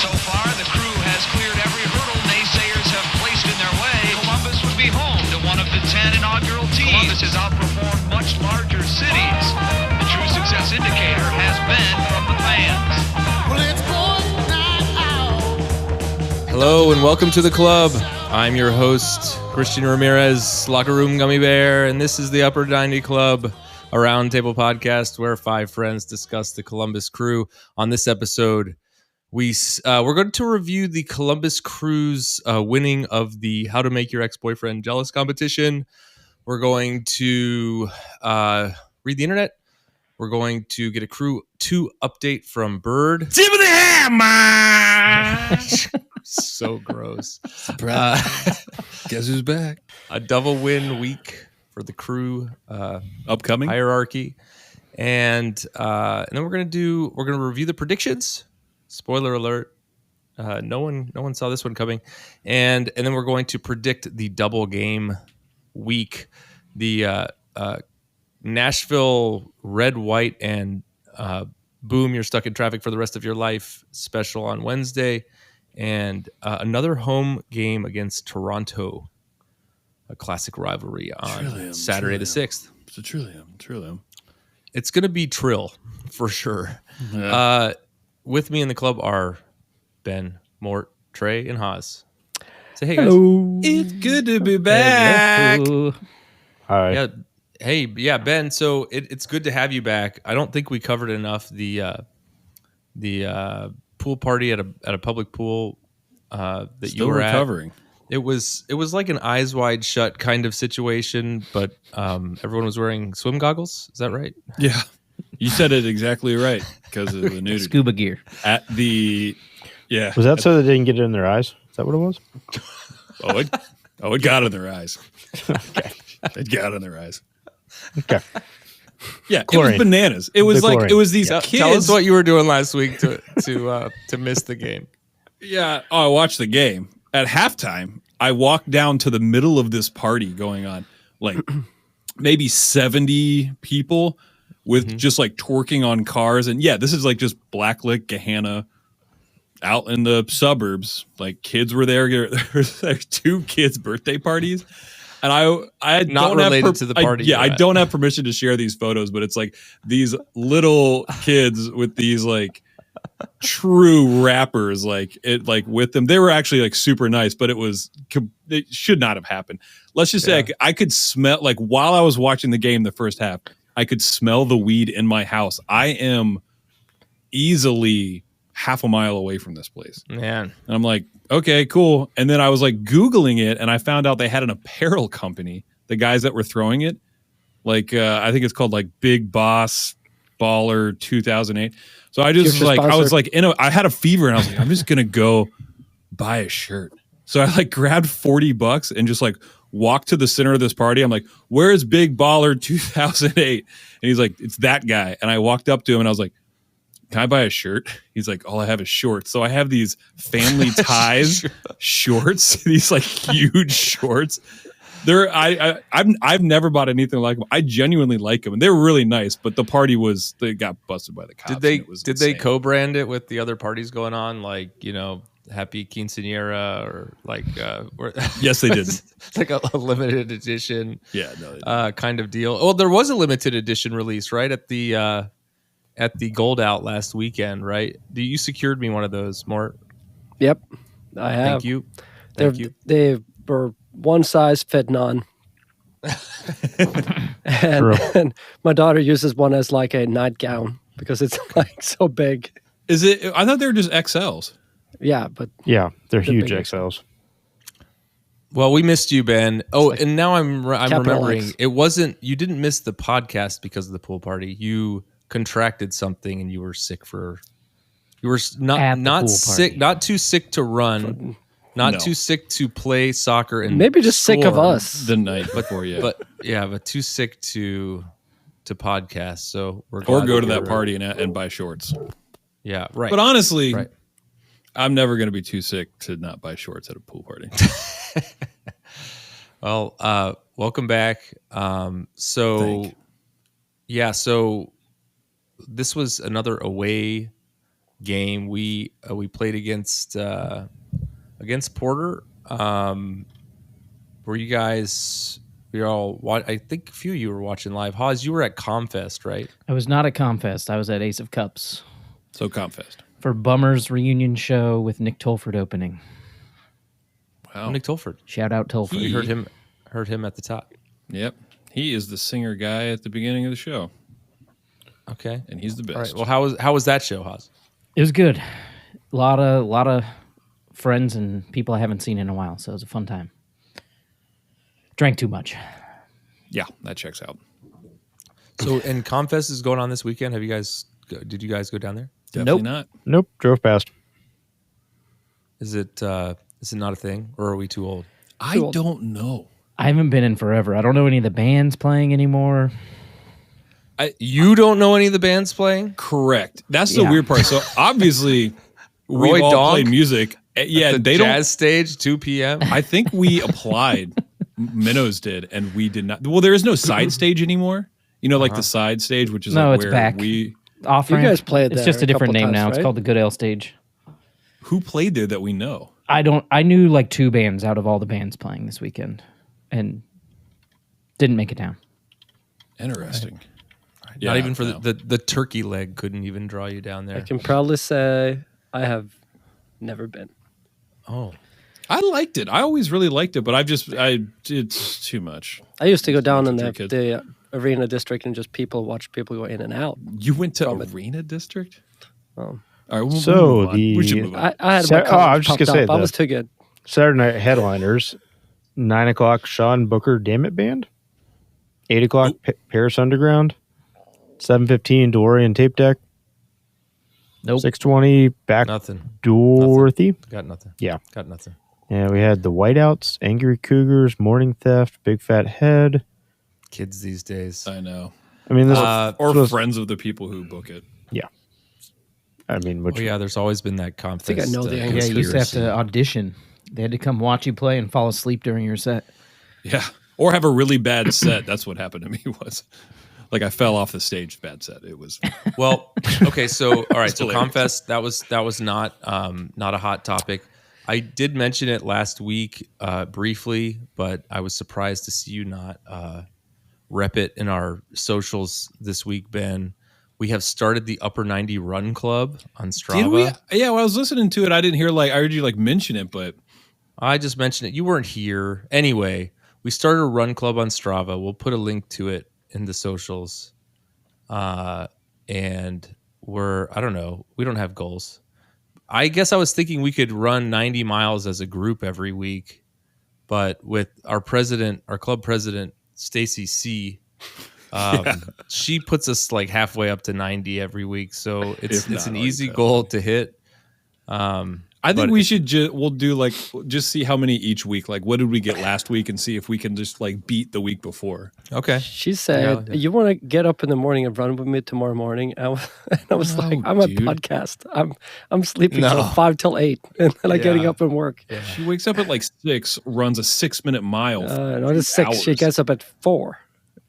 So far, the crew has cleared every hurdle naysayers have placed in their way. Columbus would be home to one of the 10 inaugural teams. Columbus has outperformed much larger cities. The true success indicator has been from the fans. Well, it's going out. Hello and welcome to the club. I'm your host, Christian Ramirez, Locker Room Gummy Bear, and this is the Upper 90 Club, a roundtable podcast where five friends discuss the Columbus Crew. On this episode, we're going to review the Columbus Crew's winning of the How to Make Your Ex-Boyfriend Jealous competition. We're going to read the internet. We're going to get a Crew 2 update from Bird. Tip of the hammer! So gross. Guess who's back? A double win week for the Crew Upcoming hierarchy, and then we're gonna review the predictions. Spoiler alert: no one saw this one coming, and then we're going to predict the double game week, the Nashville red, white, and boom, you're stuck in traffic for the rest of your life special on Wednesday, and another home game against Toronto. A classic rivalry on Saturday the 6th. It's a Trillium. It's going to be Trill, for sure. Yeah. With me in the club are Ben, Mort, Trey, and Haas. Say hey, guys. Hello. It's good to be back. Hi. Yeah. Hey, yeah, Ben. So it's good to have you back. I don't think we covered enough the pool party at a public pool that Still you were recovering. at. It was like an eyes wide shut kind of situation, but everyone was wearing swim goggles. Is that right? Yeah. You said it exactly right because of the nudity. Scuba gear. At the, yeah. Was that so they didn't get it in their eyes? Is that what it was? It got in their eyes. Okay. It got in their eyes. Okay. Yeah, Chlorine. it was bananas. It was like, chlorine. it was these Tell kids. us what you were doing last week to miss the game. Yeah. Oh, I watched the game. At halftime, I walked down to the middle of this party going on, like maybe 70 people with just like twerking on cars. And yeah, this is like just Blacklick, Gahanna, out in the suburbs. Like kids were there. There was like two kids' birthday parties. And I Not don't related have to the party. I don't have permission to share these photos, but it's like these little kids with these like true rappers like with them. They were actually like super nice, but it should not have happened. Let's just say I could smell, like while I was watching the game the first half, I could smell the weed in my house. I am easily half a mile away from this place. Man. And I'm like, okay, cool. And then I was like Googling it and I found out they had an apparel company, the guys that were throwing it. Like, I think it's called like Big Boss Baller 2008. So I just like, I was like, I had a fever and I was like, I'm just going to go buy a shirt. So I like grabbed $40 and just like walked to the center of this party. I'm like, where's Big Baller 2008? And he's like, it's that guy. And I walked up to him and I was like, can I buy a shirt? He's like, all I have is shorts. So I have these family ties shorts, these like huge shorts. I've never bought anything like them. I genuinely like them, and they were really nice. But the party they got busted by the cops. Did they co-brand it with the other parties going on, like Happy Quinceañera or like? Yes, they did. Like a limited edition. Yeah, no, kind of deal. Well, there was a limited edition release right at the Gold Out last weekend, right? You secured me one of those, Mort. Yep, I have. Thank you. Thank you. They were one size fit none. and my daughter uses one as like a nightgown because it's like so big. Is it? I thought they were just XLs. Yeah, but they're huge bigger. XLs. Well, we missed you, Ben. Oh, like and now I'm remembering. X. It wasn't. You didn't miss the podcast because of the pool party. You contracted something and you were sick for. You were not sick, not too sick to run. Not too sick to play soccer and maybe just sick of us the night before, but too sick to podcast. So we're or go to that party and buy shorts. Yeah, right. But honestly, right. I'm never going to be too sick to not buy shorts at a pool party. Well, welcome back. So this was another away game. We played against Porter. Were you guys? We all. I think a few of you were watching live. Hawes, you were at Comfest, right? I was not at Comfest. I was at Ace of Cups So Comfest. for Bummer's reunion show with Nick Tolford opening. Wow. Nick Tolford. Shout out Tolford. We heard him at the top. Yep. He is the singer guy at the beginning of the show, Okay. and he's the best. All right. Well, how was that show, Hawes? It was good. A lot of friends and people I haven't seen in a while, so it was a fun time. Drank too much. Yeah, that checks out. So, and Comfest is going on this weekend. Did you guys go down there? Definitely Nope. not. Nope, drove past. Is it not a thing, or are we too old? I don't know. I haven't been in forever. I don't know any of the bands playing anymore. You don't know any of the bands playing? Correct. That's the Yeah. weird part. So obviously, Roy we all Donk play music. Yeah, The they jazz stage, 2 p.m. I think we applied. Minnows did, and we did not. Well, there is no side stage anymore. You know, like the side stage, which is No, like it's where back. we. Off You guys played It's there just a a different couple name times, now. It's right? called the Good Ale Stage. Who played there that we know? I knew like 2 bands out of all the bands playing this weekend, and didn't make it down. Interesting. Not even for no. the turkey leg couldn't even draw you down I there. can proudly say I have never been. Oh, I liked it. I always really liked it, but it's too much. I used to go down in Drink it. the arena district and just watch people go in and out. You went to From it. Arena District? Um, All right, So move on. the- We should move on. I had Sa- my oh, I college was just popped gonna say up. I the- was too good. Saturday night headliners, 9 o'clock Sean Booker Damn It Band, 8 o'clock Paris Underground, 7:15 DeLorean Tape Deck, Nope. 6:20 Back nothing. Dorothy. Got nothing. Yeah. Got nothing. Yeah, we had the Whiteouts, Angry Cougars, Morning Theft, Big Fat Head. Kids these days. I know. I mean, this Or was- friends of the people who book it. which Oh yeah, there's always been that Comfest. think I know the Yeah, you used to have conspiracy. to audition. They had to come watch you play and fall asleep during your set. Yeah. Or have a really bad set. That's what happened to me was. Like I fell off the stage, bad set. It was Well, okay, so all right, so hilarious. Comfest that was not a hot topic. I did mention it last week briefly, but I was surprised to see you not rep it in our socials this week, Ben. We have started the Upper 90 Run Club on Strava. Did we? Yeah, when I was listening to it, I didn't hear I heard you mention it, but I just mentioned it. You weren't here. Anyway, we started a run club on Strava. We'll put a link to it in the socials. And I don't know. We don't have goals. I guess I was thinking we could run 90 miles as a group every week. But with our club president, Stacy C., she puts us like halfway up to 90 every week. So it's not an already easy past. goal to hit. I think we should we'll do just see how many each week. Like what did we get last week and see if we can just beat the week before. Okay. She said, Yeah. "You want to get up in the morning and run with me tomorrow morning?" And I was No, like, "I'm a dude. podcast. I'm sleeping No. till 5 till 8, and then I'm getting Yeah. up and work." She wakes up at 6, runs a 6-minute mile. Not at 6. She hours. gets up at 4.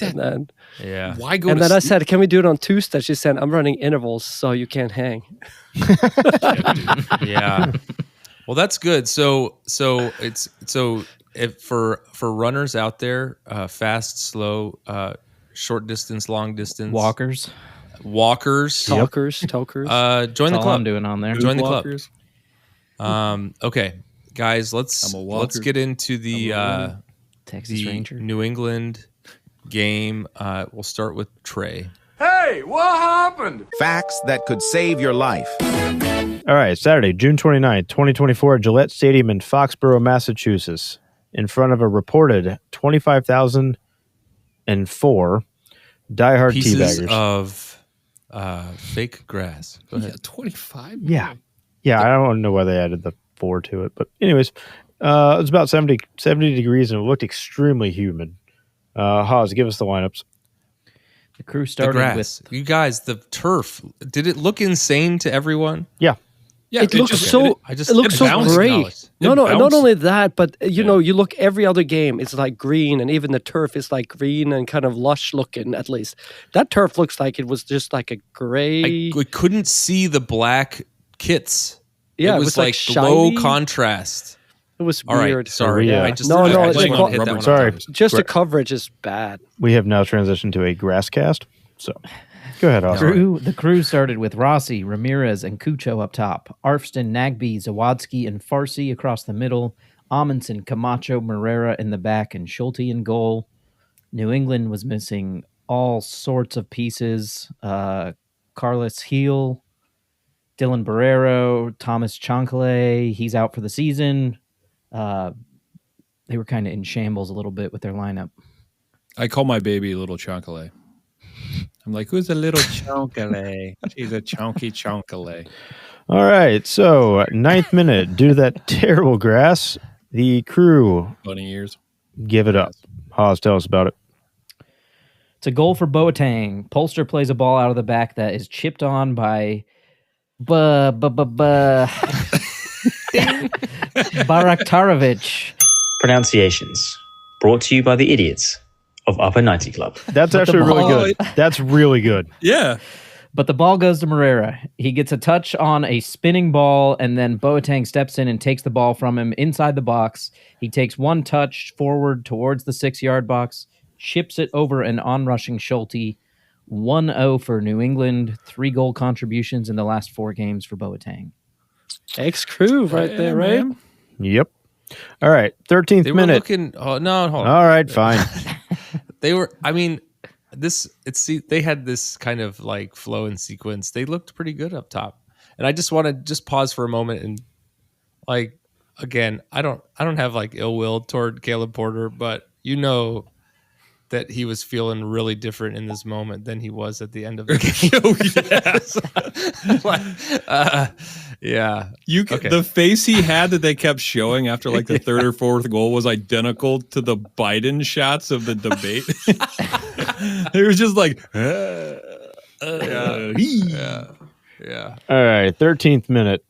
And then, Yeah. Why go? and to then I sleep? said, "Can we do it on Tuesday?" She said, "I'm running intervals, so you can't hang." Yeah. Well, that's good. So if for runners out there, fast, slow, short distance, long distance, Walkers. walkers, Tokers. join That's the all club. I'm doing on there. Join the club. Walkers. Okay, guys, let's I'm a walker. get into the Texas the Ranger. New England game. We'll start with Trey. Facts that could save your life. All right, Saturday, June 29th, 2024, Gillette Stadium in Foxborough, Massachusetts, in front of a reported 25,004 diehard Pieces teabaggers. of fake grass. Go ahead. Yeah, 25. Yeah, I don't know why they added the 4 to it, but anyways, it was about 70 degrees and it looked extremely humid. Haas, give us the lineups. The crew The started grass. You guys, the turf. Did it look insane to everyone? Yeah, Yeah, It looks just- so. I It looks so bounced. great. It No, not bounced. only that, but you know, you look every other game. It's like green, and even the turf is like green and kind of lush looking. At least that turf looks like it was just like a gray. I couldn't see the black kits. Yeah, it was like shiny. low contrast. It was All right, weird. sorry. Yeah. I just No, I no, just they wanted call- to hit that one. Sorry. Just the coverage is bad. We have now transitioned to a grass cast. So go ahead, Austin. The crew started with Rossi, Ramirez, and Cucho up top. Arfston, Nagby, Zawadzki, and Farsi across the middle. Amundsen, Camacho, Morera in the back, and Schulte in goal. New England was missing all sorts of pieces. Carlos Heel, Dylan Barrero, Thomas Chancalay, he's out for the season. They were kind of in shambles a little bit with their lineup. I call my baby Little Chonkale. I'm like, who's a little Chonkale? She's a chonky Chonkale. All right. So, 9th minute, due to that terrible grass, the crew Bunny ears. give it up. Haas, tell us about it. It's a goal for Boateng. Polster plays a ball out of the back that is chipped on by Baraktarovic. Pronunciations brought to you by the idiots of Upper 90 Club. That's But the actually really ball- good. That's really good. Yeah. But the ball goes to Morera. He gets a touch on a spinning ball, and then Boateng steps in and takes the ball from him inside the box. He takes one touch forward towards the 6-yard box, chips it over an onrushing Schulte. 1-0 for New England. 3 goal contributions in the last 4 games for Boateng. Ex-crew right there, right? man. Yep. All right. 13th They were minute. looking. Oh no, hold on. All right. Fine. They were. I mean, they had this kind of like flow and sequence. They looked pretty good up top, and I just want to just pause for a moment and like again, I don't have like ill will toward Caleb Porter, but you know that he was feeling really different in this moment than he was at the end of the game. Yeah. Okay. The face he had that they kept showing after like the 3rd or 4th goal was identical to the Biden shots of the debate. It was just like, Yeah. All right. 13th minute.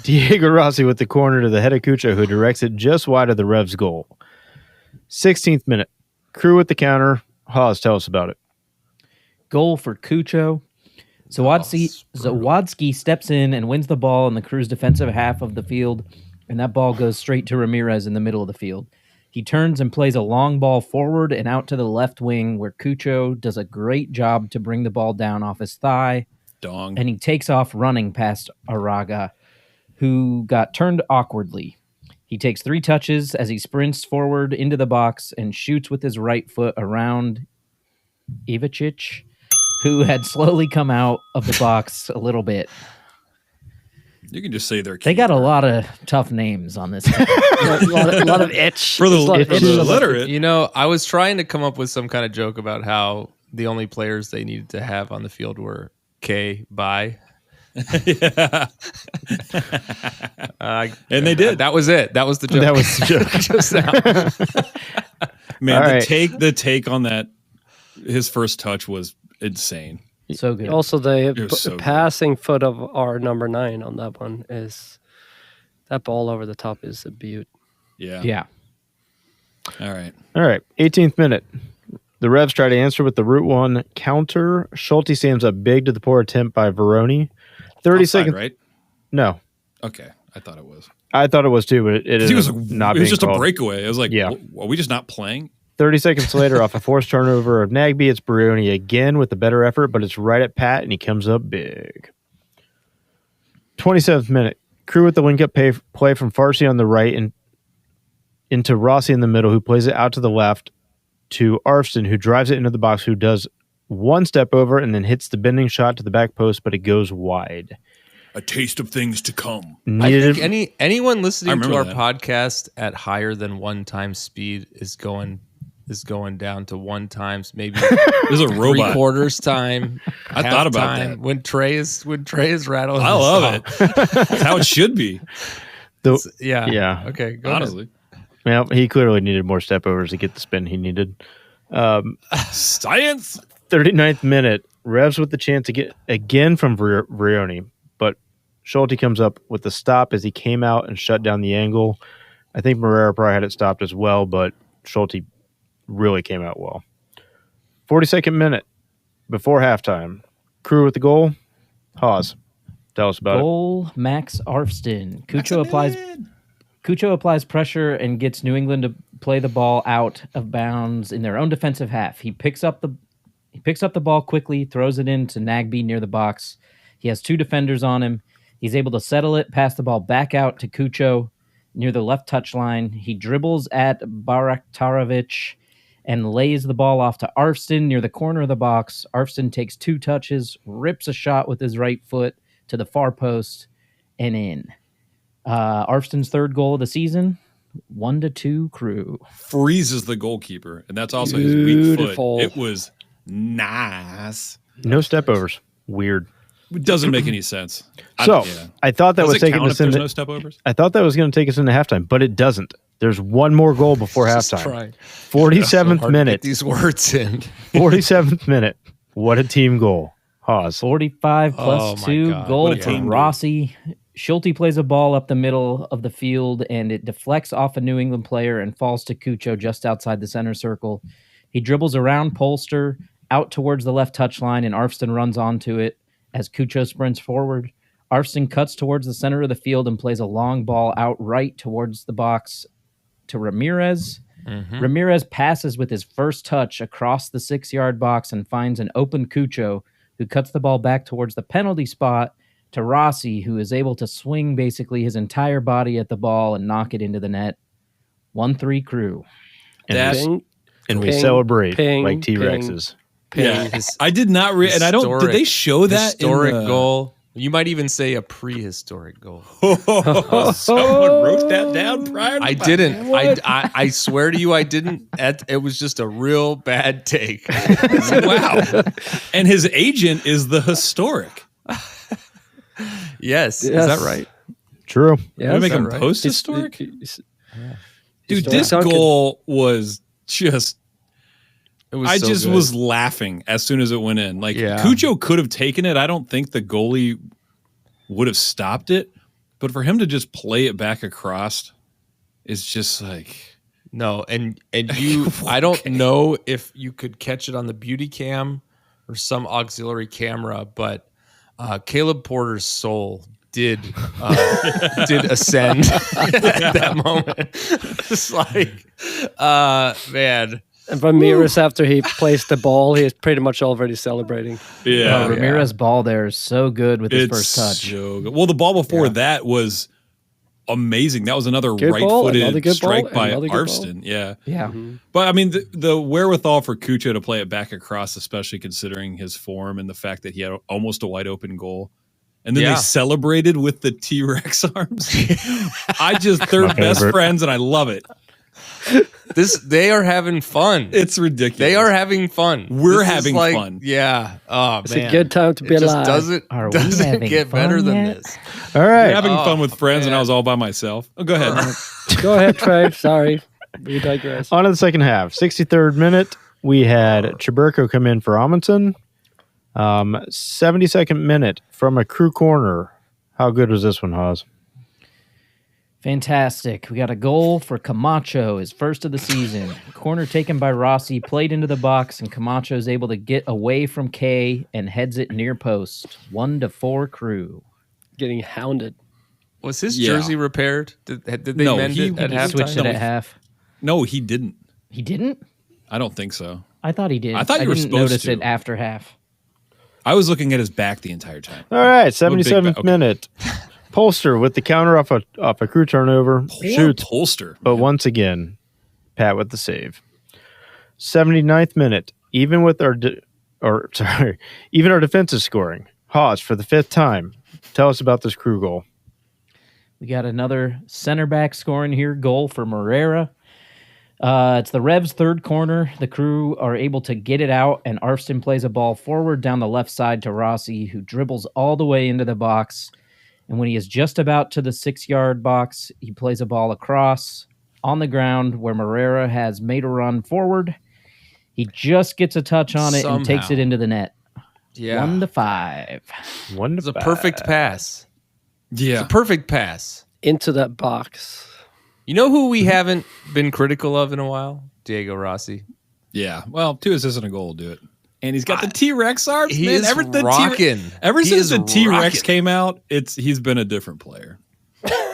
Diego Rossi with the corner to the head of Cucho, who directs it just wide of the Revs' goal. 16th minute. Crew with the counter. Haas, tell us about it. Goal for Cucho. Zawadzki steps in and wins the ball in the crew's defensive half of the field, and that ball goes straight to Ramirez in the middle of the field. He turns and plays a long ball forward and out to the left wing, where Cucho does a great job to bring the ball down off his thigh, dong. and he takes off running past Araga, who got turned awkwardly. He takes 3 touches as he sprints forward into the box and shoots with his right foot around Ivacic, who had slowly come out of the box a little bit. You can just say they're They got a lot of tough names on this team. a lot of itch. for the There's a lot of itch. illiterate. You know, I was trying to come up with some kind of joke about how the only players they needed to have on the field were K, Bye. Yeah. And they did. That was it. That was the joke. That was the joke. Just now. Man, All right. the take on that, his first touch was insane. So good. Also, the was so good. passing foot of our number 9 on that one is that ball over the top is a beaut. Yeah. Yeah. All right. All right. 18th minute. The Revs try to answer with the Route 1 counter. Schulte stands up big to the poor attempt by Veroni. 30 Outside, seconds. right? No. Okay. I thought it was. I thought it was too, but it It ended was, up not it was being just called. a breakaway. It was like, Yeah. are we just not playing? 30 seconds later, off a forced turnover of Nagby, it's Baroni again with the better effort, but it's right at Pat, and he comes up big. 27th minute. Crew with the link-up play from Farsi on the right and into Rossi in the middle, who plays it out to the left to Arfston, who drives it into the box, who does one step over and then hits the bending shot to the back post, but it goes wide. A taste of things to come. I think anyone listening to remember our that. podcast at higher than 1 times speed is going down to 1 times, maybe There's a robot. 3/4 time. I thought about halftime, that. when Trey is rattling. I his love it. song. That's how it should be. Yeah. Yeah. Okay. Go ahead. Honestly. Well, he clearly needed more step overs to get the spin he needed. Science. 39th minute. Revs with the chance to get again from Vrioni, but Schulte comes up with the stop as he came out and shut down the angle. I think Morera probably had it stopped as well, but Schulte really came out well. 42nd minute before halftime. Crew with the goal. Haas. Tell us about it. Goal, Max Arfston. Cucho applies pressure and gets New England to play the ball out of bounds in their own defensive half. He picks up the ball quickly, throws it into Nagby near the box. He has 2 defenders on him. He's able to settle it, pass the ball back out to Cucho near the left touch line. He dribbles at Baraktarovic and lays the ball off to Arfston near the corner of the box. Arfston takes 2 touches, rips a shot with his right foot to the far post and in. Arfston's 3rd goal of the season, 1-2 Crew. Freezes the goalkeeper, and that's also his weak foot. It was nice. No stepovers. Weird. It doesn't make any sense. I thought that was taking us into. No stepovers? I thought that was going to take us into halftime, but it doesn't. There's one more goal before halftime. 47th minute. These words in. 47th minute. What a team goal. Haas. 45 plus 2 goal from Rossi. Schulte plays a ball up the middle of the field, and it deflects off a New England player and falls to Cucho just outside the center circle. He dribbles around Polster out towards the left touchline, and Arfston runs onto it as Cucho sprints forward. Arfston cuts towards the center of the field and plays a long ball out right towards the box to Ramirez. Ramirez passes with his first touch across the 6-yard box and finds an open Cucho, who cuts the ball back towards the penalty spot to Rossi, who is able to swing basically his entire body at the ball and knock it into the net. 1-3 Crew. And we celebrate like T-Rexes. Yeah, I did not and I don't. Did they show that historic goal? You might even say a prehistoric goal. Someone wrote that down prior to I didn't. I swear to you, I didn't. It was just a real bad take. Wow. And his agent is the historic. Yes. Is that right? True. Yeah, make him post-historic? Dude, this goal was just... I just was laughing as soon as it went in. Like, Cucho could have taken it. I don't think the goalie would have stopped it. But for him to just play it back across is just like... No, and you... I don't know if you could catch it on the beauty cam or some auxiliary camera, but Caleb Porter's soul did ascend at that moment. It's like, man... And Ramirez, after he placed the ball, he is pretty much already celebrating. Yeah. Ramirez's ball there is so good with his first touch. So good. Well, the ball before that was amazing. That was another right-footed strike by Arfston. Yeah. Yeah. Mm-hmm. But, I mean, the wherewithal for Cucho to play it back across, especially considering his form and the fact that he had almost a wide-open goal. And then they celebrated with the T-Rex arms. They're best friends, and I love it. They are having fun. It's ridiculous. They are having fun. We're having fun. Yeah. Oh, it's a good time to be alive. Doesn't get better than this. All right. We're having fun with friends, and I was all by myself. Oh, go ahead. Go ahead, Trey. Sorry. We digress. On to the second half. 63rd minute, we had Chiburko come in for Amundsen. 72nd minute from a Crew corner. How good was this one, Haas? Fantastic. We got a goal for Camacho, his first of the season. Corner taken by Rossi, played into the box, and Camacho is able to get away from K and heads it near post. 1-4 Crew. Getting hounded. Was his jersey repaired? Did they mend it at halftime? Switched it at half. No, he didn't. He didn't? I don't think so. I thought he did. I thought you were didn't supposed notice to. it after half. I was looking at his back the entire time. All right, 77th minute. Polster with the counter off a Crew turnover. Shoots. Polster. But once again, Pat with the save. 79th minute. Even our defense is scoring. Haas for the 5th time. Tell us about this Crew goal. We got another center back scoring here. Goal for Morera. It's the Revs' third corner. The Crew are able to get it out, and Arfston plays a ball forward down the left side to Rossi, who dribbles all the way into the box. And when he is just about to the 6-yard box, he plays a ball across on the ground where Morera has made a run forward. He just gets a touch on it and takes it into the net. Yeah. 1-5. It's a perfect pass. Yeah. It's a perfect pass. Into that box. You know who we haven't been critical of in a while? Diego Rossi. Yeah. Well, 2 assists and a goal will do it. And he's got the T-Rex arms. He man. is rocking. Ever He since is the T-Rex rocking. came out, he's been a different player.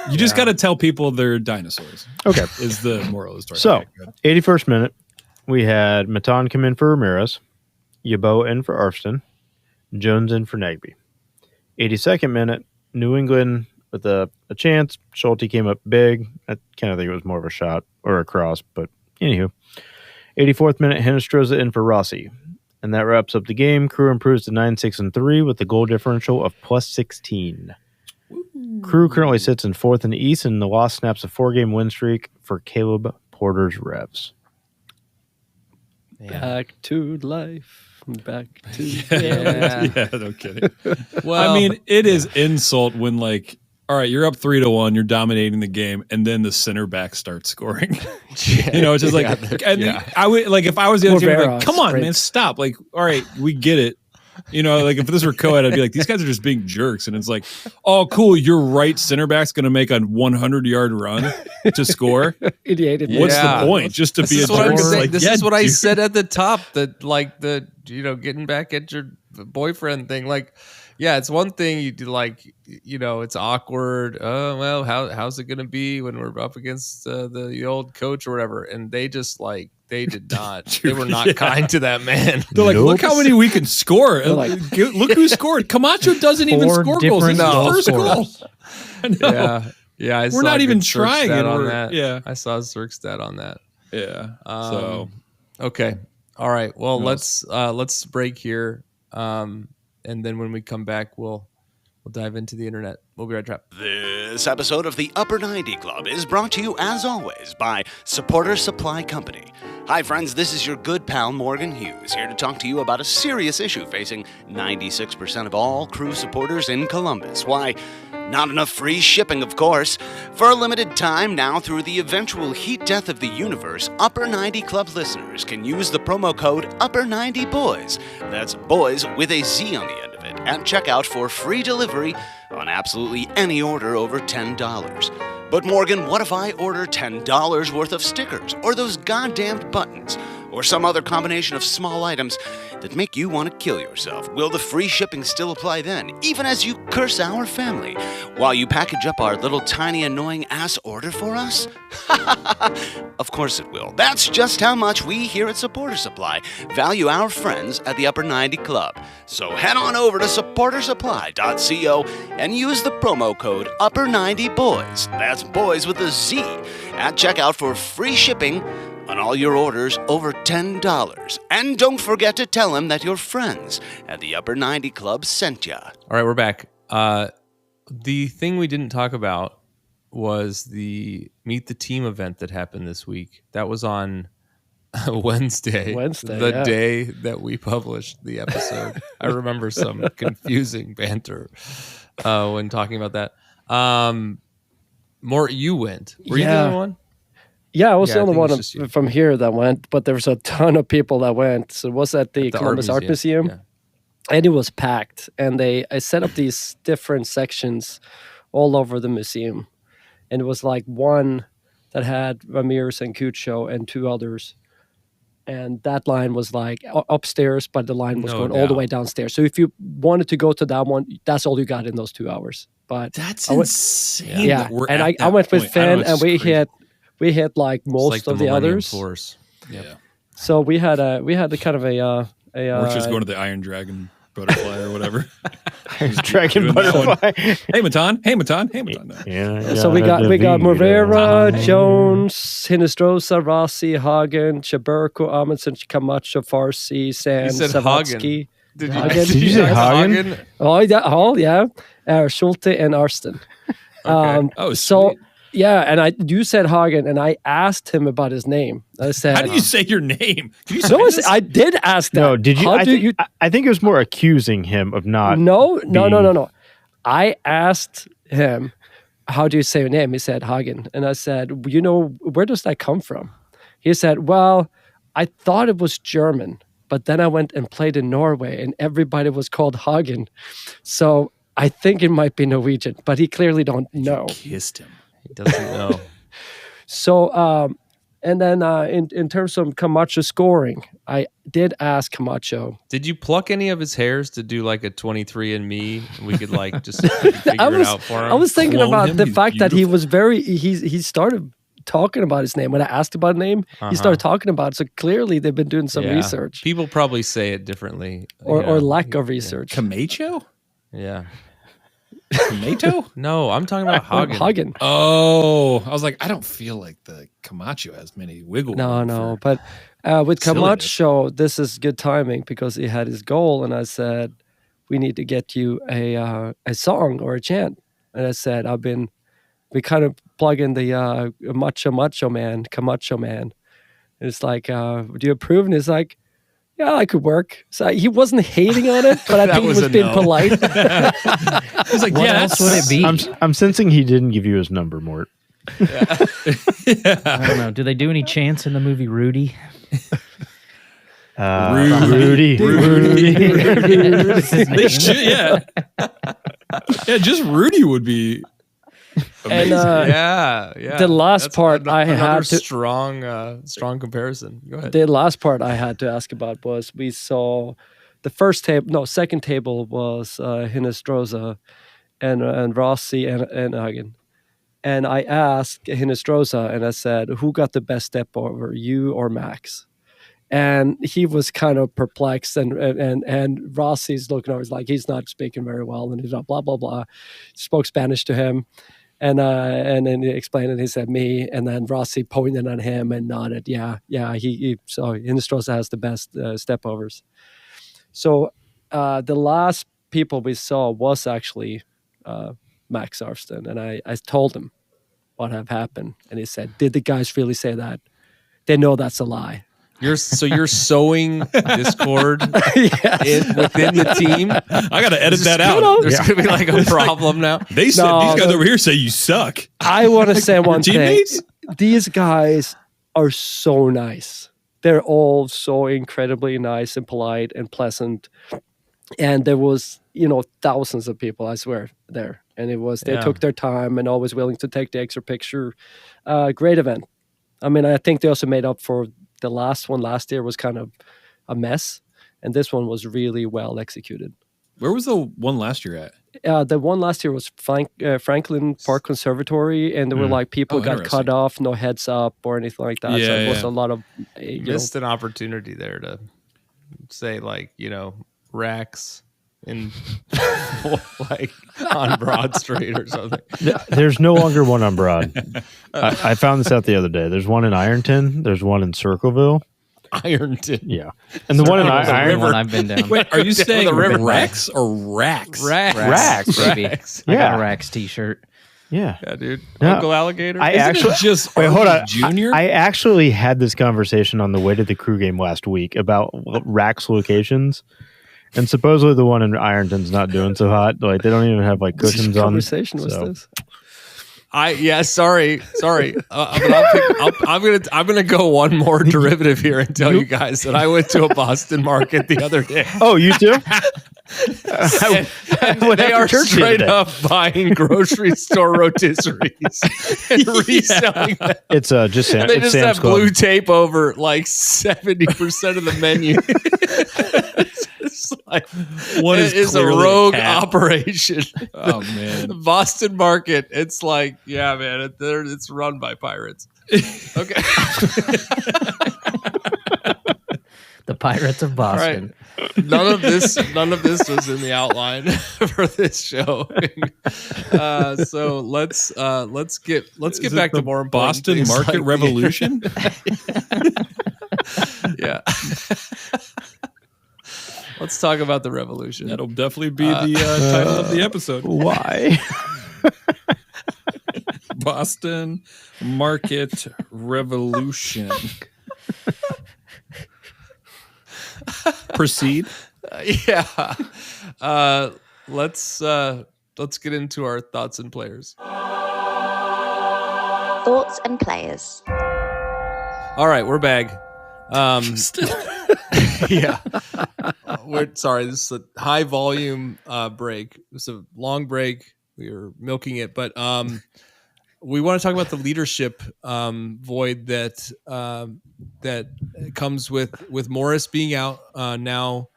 You just got to tell people they're dinosaurs. Okay. Is the moral of the story. So, Okay, good. 81st minute, we had Matan come in for Ramirez, Yabo in for Arfston, Jones in for Nagby. 82nd minute, New England with a chance. Schulte came up big. I kind of think it was more of a shot or a cross, but anywho. 84th minute, Hinestroza in for Rossi. And that wraps up the game. Crew improves to 9-6-3 with a goal differential of plus 16. Crew currently sits in 4th in the East, and the loss snaps a 4-game win streak for Caleb Porter's Revs. Back to life. Back to Yeah, no kidding. Well, I mean, it is insult when all right, you're up 3-1, you're dominating the game, and then the center back starts scoring. It's just I would if I was the other team, I'd be like, come on, man, stop. All right, we get it. If this were co-ed, I'd be like, these guys are just being jerks. And it's like, oh, cool, your right center back's going to make a 100-yard run to score. Idiot. What's the point? Just to be a jerk? This is what I said at the top, that getting back at your boyfriend thing. It's one thing you do, it's awkward. Oh, well, how's it going to be when we're up against the old coach or whatever? And they just they did not. They were not kind to that man. They're like, look how many we can score. Look who scored. Camacho doesn't even score goals. This is his first goal. Yeah. We're not even trying on that. Yeah. I saw a Zerk stat on that. Yeah. Okay. All right. Well, let's break here. And then when we come back, we'll dive into the internet. We'll be right back. This episode of the Upper 90 Club is brought to you, as always, by Supporter Supply Company. Hi, friends. This is your good pal, Morgan Hughes, here to talk to you about a serious issue facing 96% of all crew supporters in Columbus. Why, not enough free shipping, of course. For a limited time now, through the eventual heat death of the universe, Upper 90 Club listeners can use the promo code Upper90Boys. That's boys with a Z on the end of it, at checkout for free delivery on absolutely any order over $10. But Morgan, what if I order $10 worth of stickers, or those goddamned buttons, or some other combination of small items that make you want to kill yourself? Will the free shipping still apply then, even as you curse our family, while you package up our little tiny annoying ass order for us? Of course it will. That's just how much we here at Supporter Supply value our friends at the Upper 90 Club. So head on over to supportersupply.co and use the promo code Upper90Boys. That's boys with a Z at checkout for free shipping on all your orders over $10. And don't forget to tell them that your friends at the Upper 90 Club sent ya. All right, we're back. The thing we didn't talk about was the Meet the Team event that happened this week. That was on Wednesday, the day that we published the episode. I remember some confusing banter when talking about that. Mort, you went. Were you the only one? Yeah, I was the I only think one it's just from here that went, but there was a ton of people that went. So it was at the Columbus Art Museum. Yeah. And it was packed. And I set up these different sections all over the museum. And it was one that had Ramirez and Cucho and two others. And that line was upstairs, but the line was going all the way downstairs. So if you wanted to go to that one, that's all you got in those 2 hours. But that's insane. Yeah, and I went with Finn, and we hit most of the others. Force. Yeah. So we had a kind of a We're just going to the Iron Dragon butterfly or whatever. Dragon butterfly. Hey Matan. No. Yeah. So we got Morera, Jones, Hinestroza, Rossi, Hagen, Chaburko, Amundsen, Camacho, Farsi, San, You said Savatsky. Did Did you say Hagen? Oh yeah. Schulte and Arsten. Oh, so sweet. yeah, and you said Hagen, and I asked him about his name. I said, how do you say your name? Can you say no, this? I did ask that. No, did you? How do you? I think it was more accusing him of not. No. I asked him, how do you say your name? He said Hagen. And I said, where does that come from? He said, well, I thought it was German, but then I went and played in Norway and everybody was called Hagen. So I think it might be Norwegian, but he clearly don't know. Kissed him. He doesn't know. So And then in terms of Camacho scoring, I did ask Camacho. Did you pluck any of his hairs to do like a 23andMe? And we could like just figure it out for him. I was thinking Clone about him? the He's fact that he beautiful. was he started talking about his name. When I asked about the name, he started talking about it. So clearly they've been doing some Yeah. research. People probably say it differently. Or lack of research. Camacho? Yeah. Tomato? No, I'm talking about Hagen. Hagen. Oh, I was like, I don't feel like the Camacho has many wiggle room. No. But with silliness. Camacho, this is good timing because he had his goal. And I said, we need to get you a song or a chant. And I said, we kind of plug in the Macho Man, Camacho Man. And it's like, do you approve? And it's like, yeah, I could work. So he wasn't hating on it, but I think he was being polite. I was like, What yes. else would it be? I'm sensing he didn't give you his number, Mort. I don't know. Do they do any chants in the movie Rudy? Rudy. That's his They name. should, yeah. Yeah, just Rudy would be And amazing. Yeah. the last That's part I another had to- strong comparison. Go ahead. the last part I had to ask about was we saw the second table was Hinestrosa and Rossi and Hagen. And I asked Hinestrosa and I said, who got the best step over, you or Max? And he was kind of perplexed, and Rossi's looking over, he's like, he's not speaking very well, and he's not blah blah blah. Spoke Spanish to him, and then he explained it. He said me, and then Rossi pointed at him and nodded. Yeah. So Hinestrosa has the best step overs. So the last people we saw was actually Max Arfsten, and I told him what had happened, and he said, "Did the guys really say that? They know that's a lie." You're sowing discord within the team. I got to edit that out. There's gonna be like a problem now. They said No, these guys no. over here say you suck. I want to say one thing. Teammates? These guys are so nice. They're all so incredibly nice and polite and pleasant. And there was, thousands of people, I swear, there. And they took their time and always willing to take the extra picture. Great event. I mean, I think they also made up for the last one last year was kind of a mess. And this one was really well executed. Where was the one last year at? The one last year was Franklin Park Conservatory, and there were like people got cut interesting. off, no heads up or anything like that. So it was a lot of Missed an opportunity there to say racks in like on Broad Street or something. There's no longer one on Broad. I found this out the other day. There's one in Ironton. There's one in Circleville. Ironton. Yeah. And the one in That Ironton. one I've been down. Wait, are you saying the river. Rex or Racks? Racks, baby. Racks. I got Yeah. a Racks t-shirt. Yeah. Yeah, dude. No. Uncle Alligator. I Isn't actually it just wait. Hold on. Junior? I actually had this conversation on the way to the crew game last week about Rack's locations, and supposedly the one in Ironton's not doing so hot. Like they don't even have like cushions on. conversation was so. this. Sorry. But I'm gonna go one more derivative here and tell you guys that I went to a Boston market the other day. Oh, you too? And went they after are church the straight other up buying grocery store rotisseries and reselling them. It's just Sam, They it's just Sam's have Club. blue tape over like 70% of the menu. It's like One is it is a clearly a rogue cat. operation. Oh, man. The Boston market. It's like, yeah, man, it's run by pirates. Okay. The Pirates of All right. Boston. None of this was in the outline for this show. So let's get Is back it the to more important Boston things Market like- Revolution. Yeah. Let's talk about the revolution. That'll definitely be the title of the episode. Why? Boston Market Revolution. Proceed. Yeah. Let's get into our thoughts and players. Thoughts and players. All right, we're back. Yeah. We're sorry, this is a high volume break. It was a long break. We were milking it, but we want to talk about the leadership void that comes with Morris being out now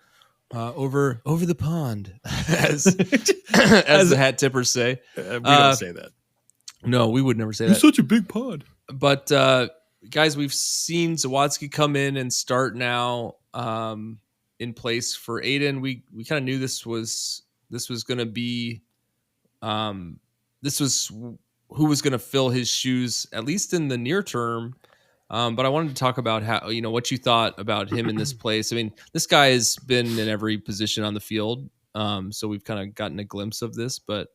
over the pond, as the hat tippers say. We don't say that. No, we would never say It's that. such a big pond. But guys, we've seen Zawadzki come in and start now in place for Aiden. We kind of knew this was going to be this was who was going to fill his shoes, at least in the near term. But I wanted to talk about how, what you thought about him in this place. I mean, this guy has been in every position on the field. So we've kind of gotten a glimpse of this, but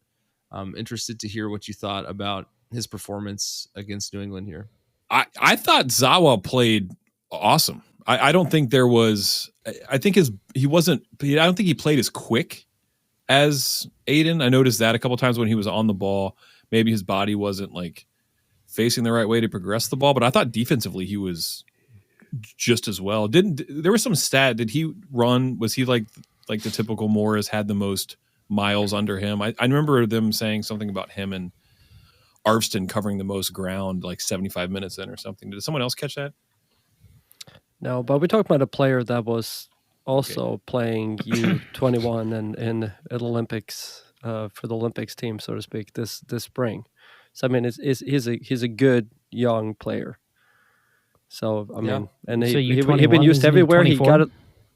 I'm interested to hear what you thought about his performance against New England here. I thought Zawa played awesome. I don't think there was, I don't think he played as quick as Aiden. I noticed that a couple times when he was on the ball. Maybe his body wasn't like facing the right way to progress the ball, but I thought defensively he was just as well. There was some stat? Did he run? Was he like the typical Morris, had the most miles under him? I remember them saying something about him and Arvston covering the most ground, like 75 minutes in or something. Did someone else catch that? No, but we talked about a player that was also playing U21 and in Olympics for the Olympics team, so to speak, this spring. So I mean, he's a good young player. So I mean, and he's been used everywhere. He got it.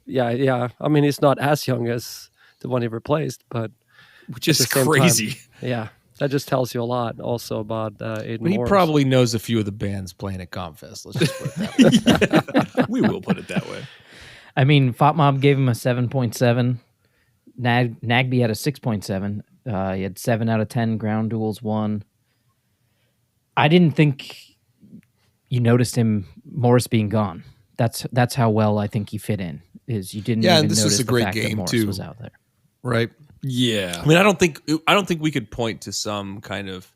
Yeah. I mean, he's not as young as the one he replaced, but which is crazy. Yeah, that just tells you a lot also about Aiden. But he Morris. probably knows a few of the bands playing at Comfest. Let's just put it that way. We will put it that way. I mean, Fatmob gave him a 7.7. Nagby had a 6.7. He had 7 out of 10 ground duels won. I didn't think you noticed Morris being gone. That's how well I think he fit in. Is you didn't even and this notice was a the great fact that game Morris too. was out there. Right. Yeah. I mean, I don't think we could point to some kind of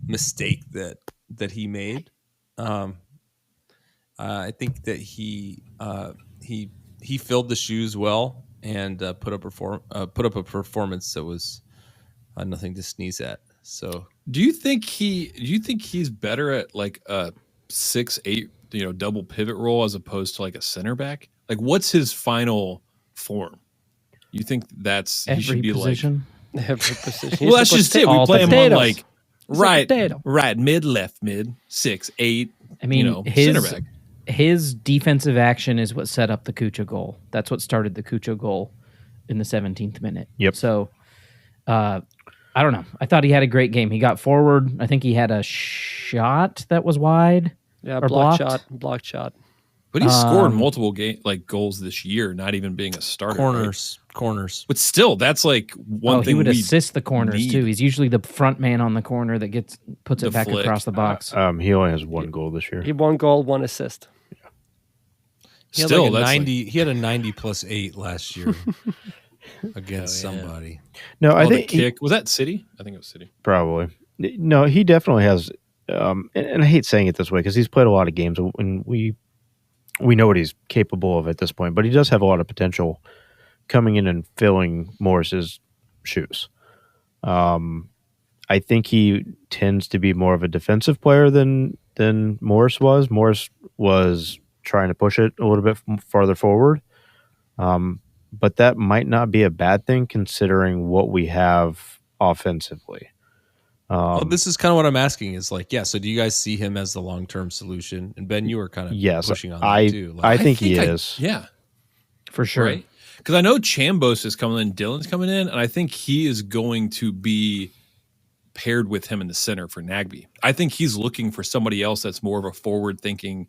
mistake that he made. I think that he filled the shoes well and put up a performance that was nothing to sneeze at. So, do you think he's better at like a 6'8", double pivot role as opposed to like a center back? Like, what's his final form? You think he should be position? Like every position? Well, that's just it. We play him on like right mid, left mid, 6'8". I mean, center back. His defensive action is what set up the Cucho goal. That's what started the Cucho goal in the 17th minute. Yep. So, I don't know. I thought he had a great game. He got forward. I think he had a shot that was wide. Yeah, or blocked blocked. shot. But he's scored multiple goals this year, not even being a starter. Corners. But still, that's like one thing. He would assist the corners too. He's usually the front man on the corner that puts it back across the box. He only has one goal this year. He 1 goal, 1 assist. He had like 90. He had a 90 plus 8 last year against somebody. No, I think was that City. I think it was City. Probably. No, he definitely has. And I hate saying it this way because he's played a lot of games, and we know what he's capable of at this point. But he does have a lot of potential coming in and filling Morris's shoes. I think he tends to be more of a defensive player than Morris was. Morris was trying to push it a little bit farther forward. But that might not be a bad thing considering what we have offensively. Well, this is kind of what I'm asking is like, so do you guys see him as the long-term solution? And Ben, you were kind of pushing on that too. Like, I think he is. Yeah. For sure. Right? Because I know Chambos is coming in, Dylan's coming in, and I think he is going to be paired with him in the center for Nagby. I think he's looking for somebody else that's more of a forward-thinking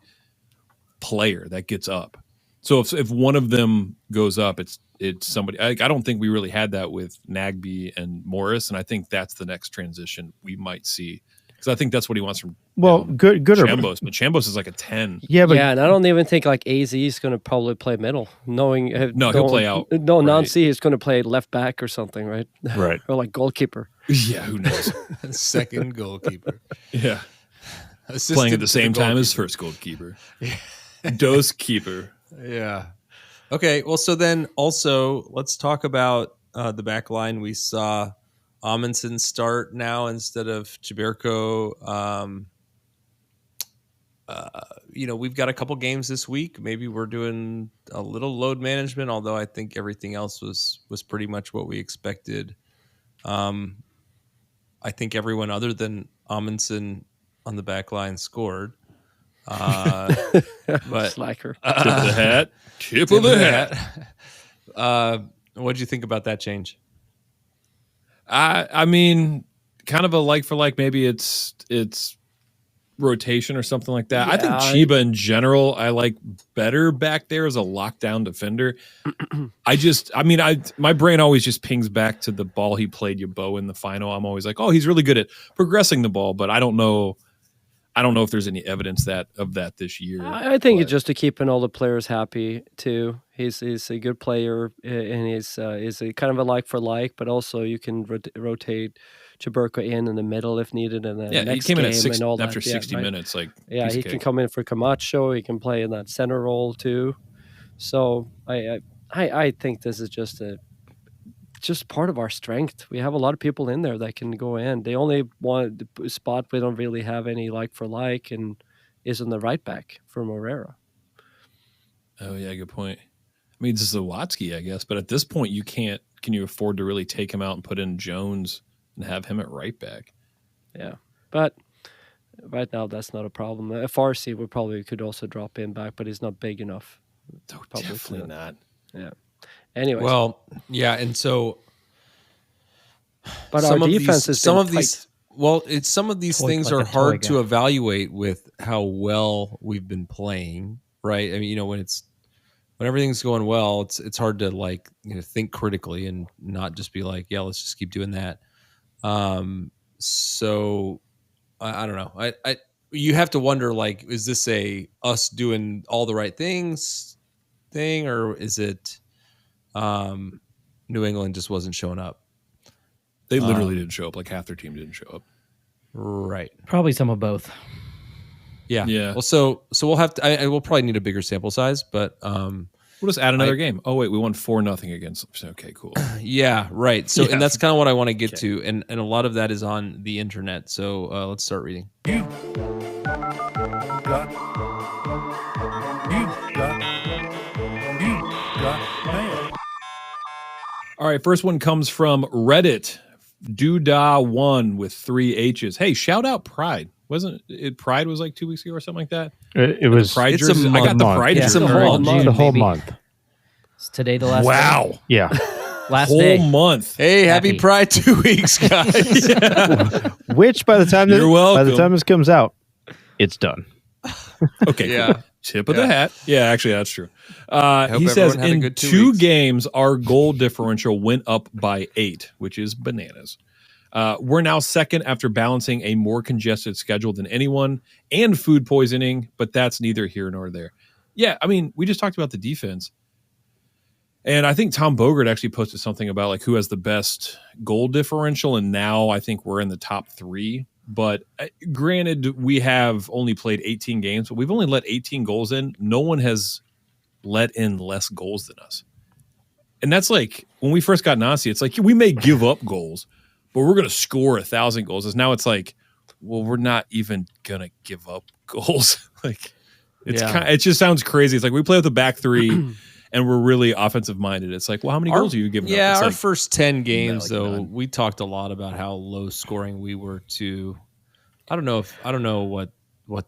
player that gets up. So if one of them goes up, it's somebody. I don't think we really had that with Nagby and Morris, and I think that's the next transition we might see because I think that's what he wants from. Well, good Chambos, but Chambos is like a 10. Yeah, and I don't even think like AZ is going to probably play middle, knowing he'll play out. No, Nancy is going to play left back or something, right? Right, or like goalkeeper. Yeah, who knows? Second goalkeeper. Yeah, playing at the same time as first goalkeeper. Dose keeper. Yeah. Okay. Well, so then also let's talk about the back line. We saw Amundsen start now instead of Chiberko. We've got a couple games this week. Maybe we're doing a little load management, although I think everything else was pretty much what we expected. I think everyone other than Amundsen on the back line scored. But Slacker. Tip of the hat. Tip of the hat. What'd you think about that change? I mean, kind of a like for like. Maybe it's rotation or something like that. Yeah, I think Chiba in general I like better back there as a lockdown defender. My brain always just pings back to the ball he played Yabo in the final. I'm always like, oh, he's really good at progressing the ball, but I don't know if there's any evidence of that this year. I think it's just to keeping all the players happy too. He's a good player, and he's a kind of a like for like, but also you can rotate Chiberko in the middle if needed, and then next he came game in and all after that. 60 minutes. Like he can come in for Camacho. He can play in that center role too. So I think this is just part of our strength. We have a lot of people in there that can go in. The only one spot we don't really have any like for like and is in the right back for Morera. Oh yeah, good point. I mean, it's Zawatsky, I guess, but at this point you can't. Can you afford to really take him out and put in Jones and have him at right back? Yeah, but right now that's not a problem. Farsi we probably could also drop in back, but he's not big enough. Oh, definitely not. Yeah. Anyways. Well, yeah, and so, but our defense is some of these things are hard to evaluate with how well we've been playing, right? I mean, when everything's going well, it's hard to think critically and not just be like, yeah, let's just keep doing that. So I don't know. You have to wonder, is this us doing all the right things thing, or is it New England just wasn't showing up? They literally didn't show up. Like half their team didn't show up. Right. Probably some of both. Yeah. Well, so we'll have to. We'll probably need a bigger sample size, but we'll just add another game. Oh wait, we won 4-0 against them. Okay, cool. Yeah, right. So and that's kind of what I want to get to, and a lot of that is on the internet. So let's start reading. All right, first one comes from Reddit. Doodah1 with 3 H's. Hey, shout out Pride. Wasn't it Pride was like 2 weeks ago or something like that? It was. Pride It's jersey. a I got the month. Pride Yeah, jersey. it's the whole baby. month. Is today the last day? Wow. Yeah. Last Whole day. month. Hey, happy Happy. Pride 2 weeks, guys. Which by the time You're welcome. by the time this comes out, it's done. Okay, Yeah. cool. Tip of the hat. Yeah, actually, that's true. hope He says everyone had a in good 2 2 weeks. games, our goal differential went up by 8, which is bananas. We're now second after balancing a more congested schedule than anyone and food poisoning, but that's neither here nor there. Yeah, I mean, we just talked about the defense. And I think Tom Bogert actually posted something about who has the best goal differential, and now I think we're in the top 3. But granted, we have only played 18 games, but we've only let 18 goals in. No one has let in less goals than us. And that's when we first got Nancy, it's we may give up goals, but we're going to score 1,000 goals. And now it's well, we're not even going to give up goals. It just sounds crazy. It's we play with the back 3 and we're really offensive minded. It's well, how many goals are you giving up? Yeah, It's our first 10 games, though, none. we talked a lot about how low scoring we were too. I don't know what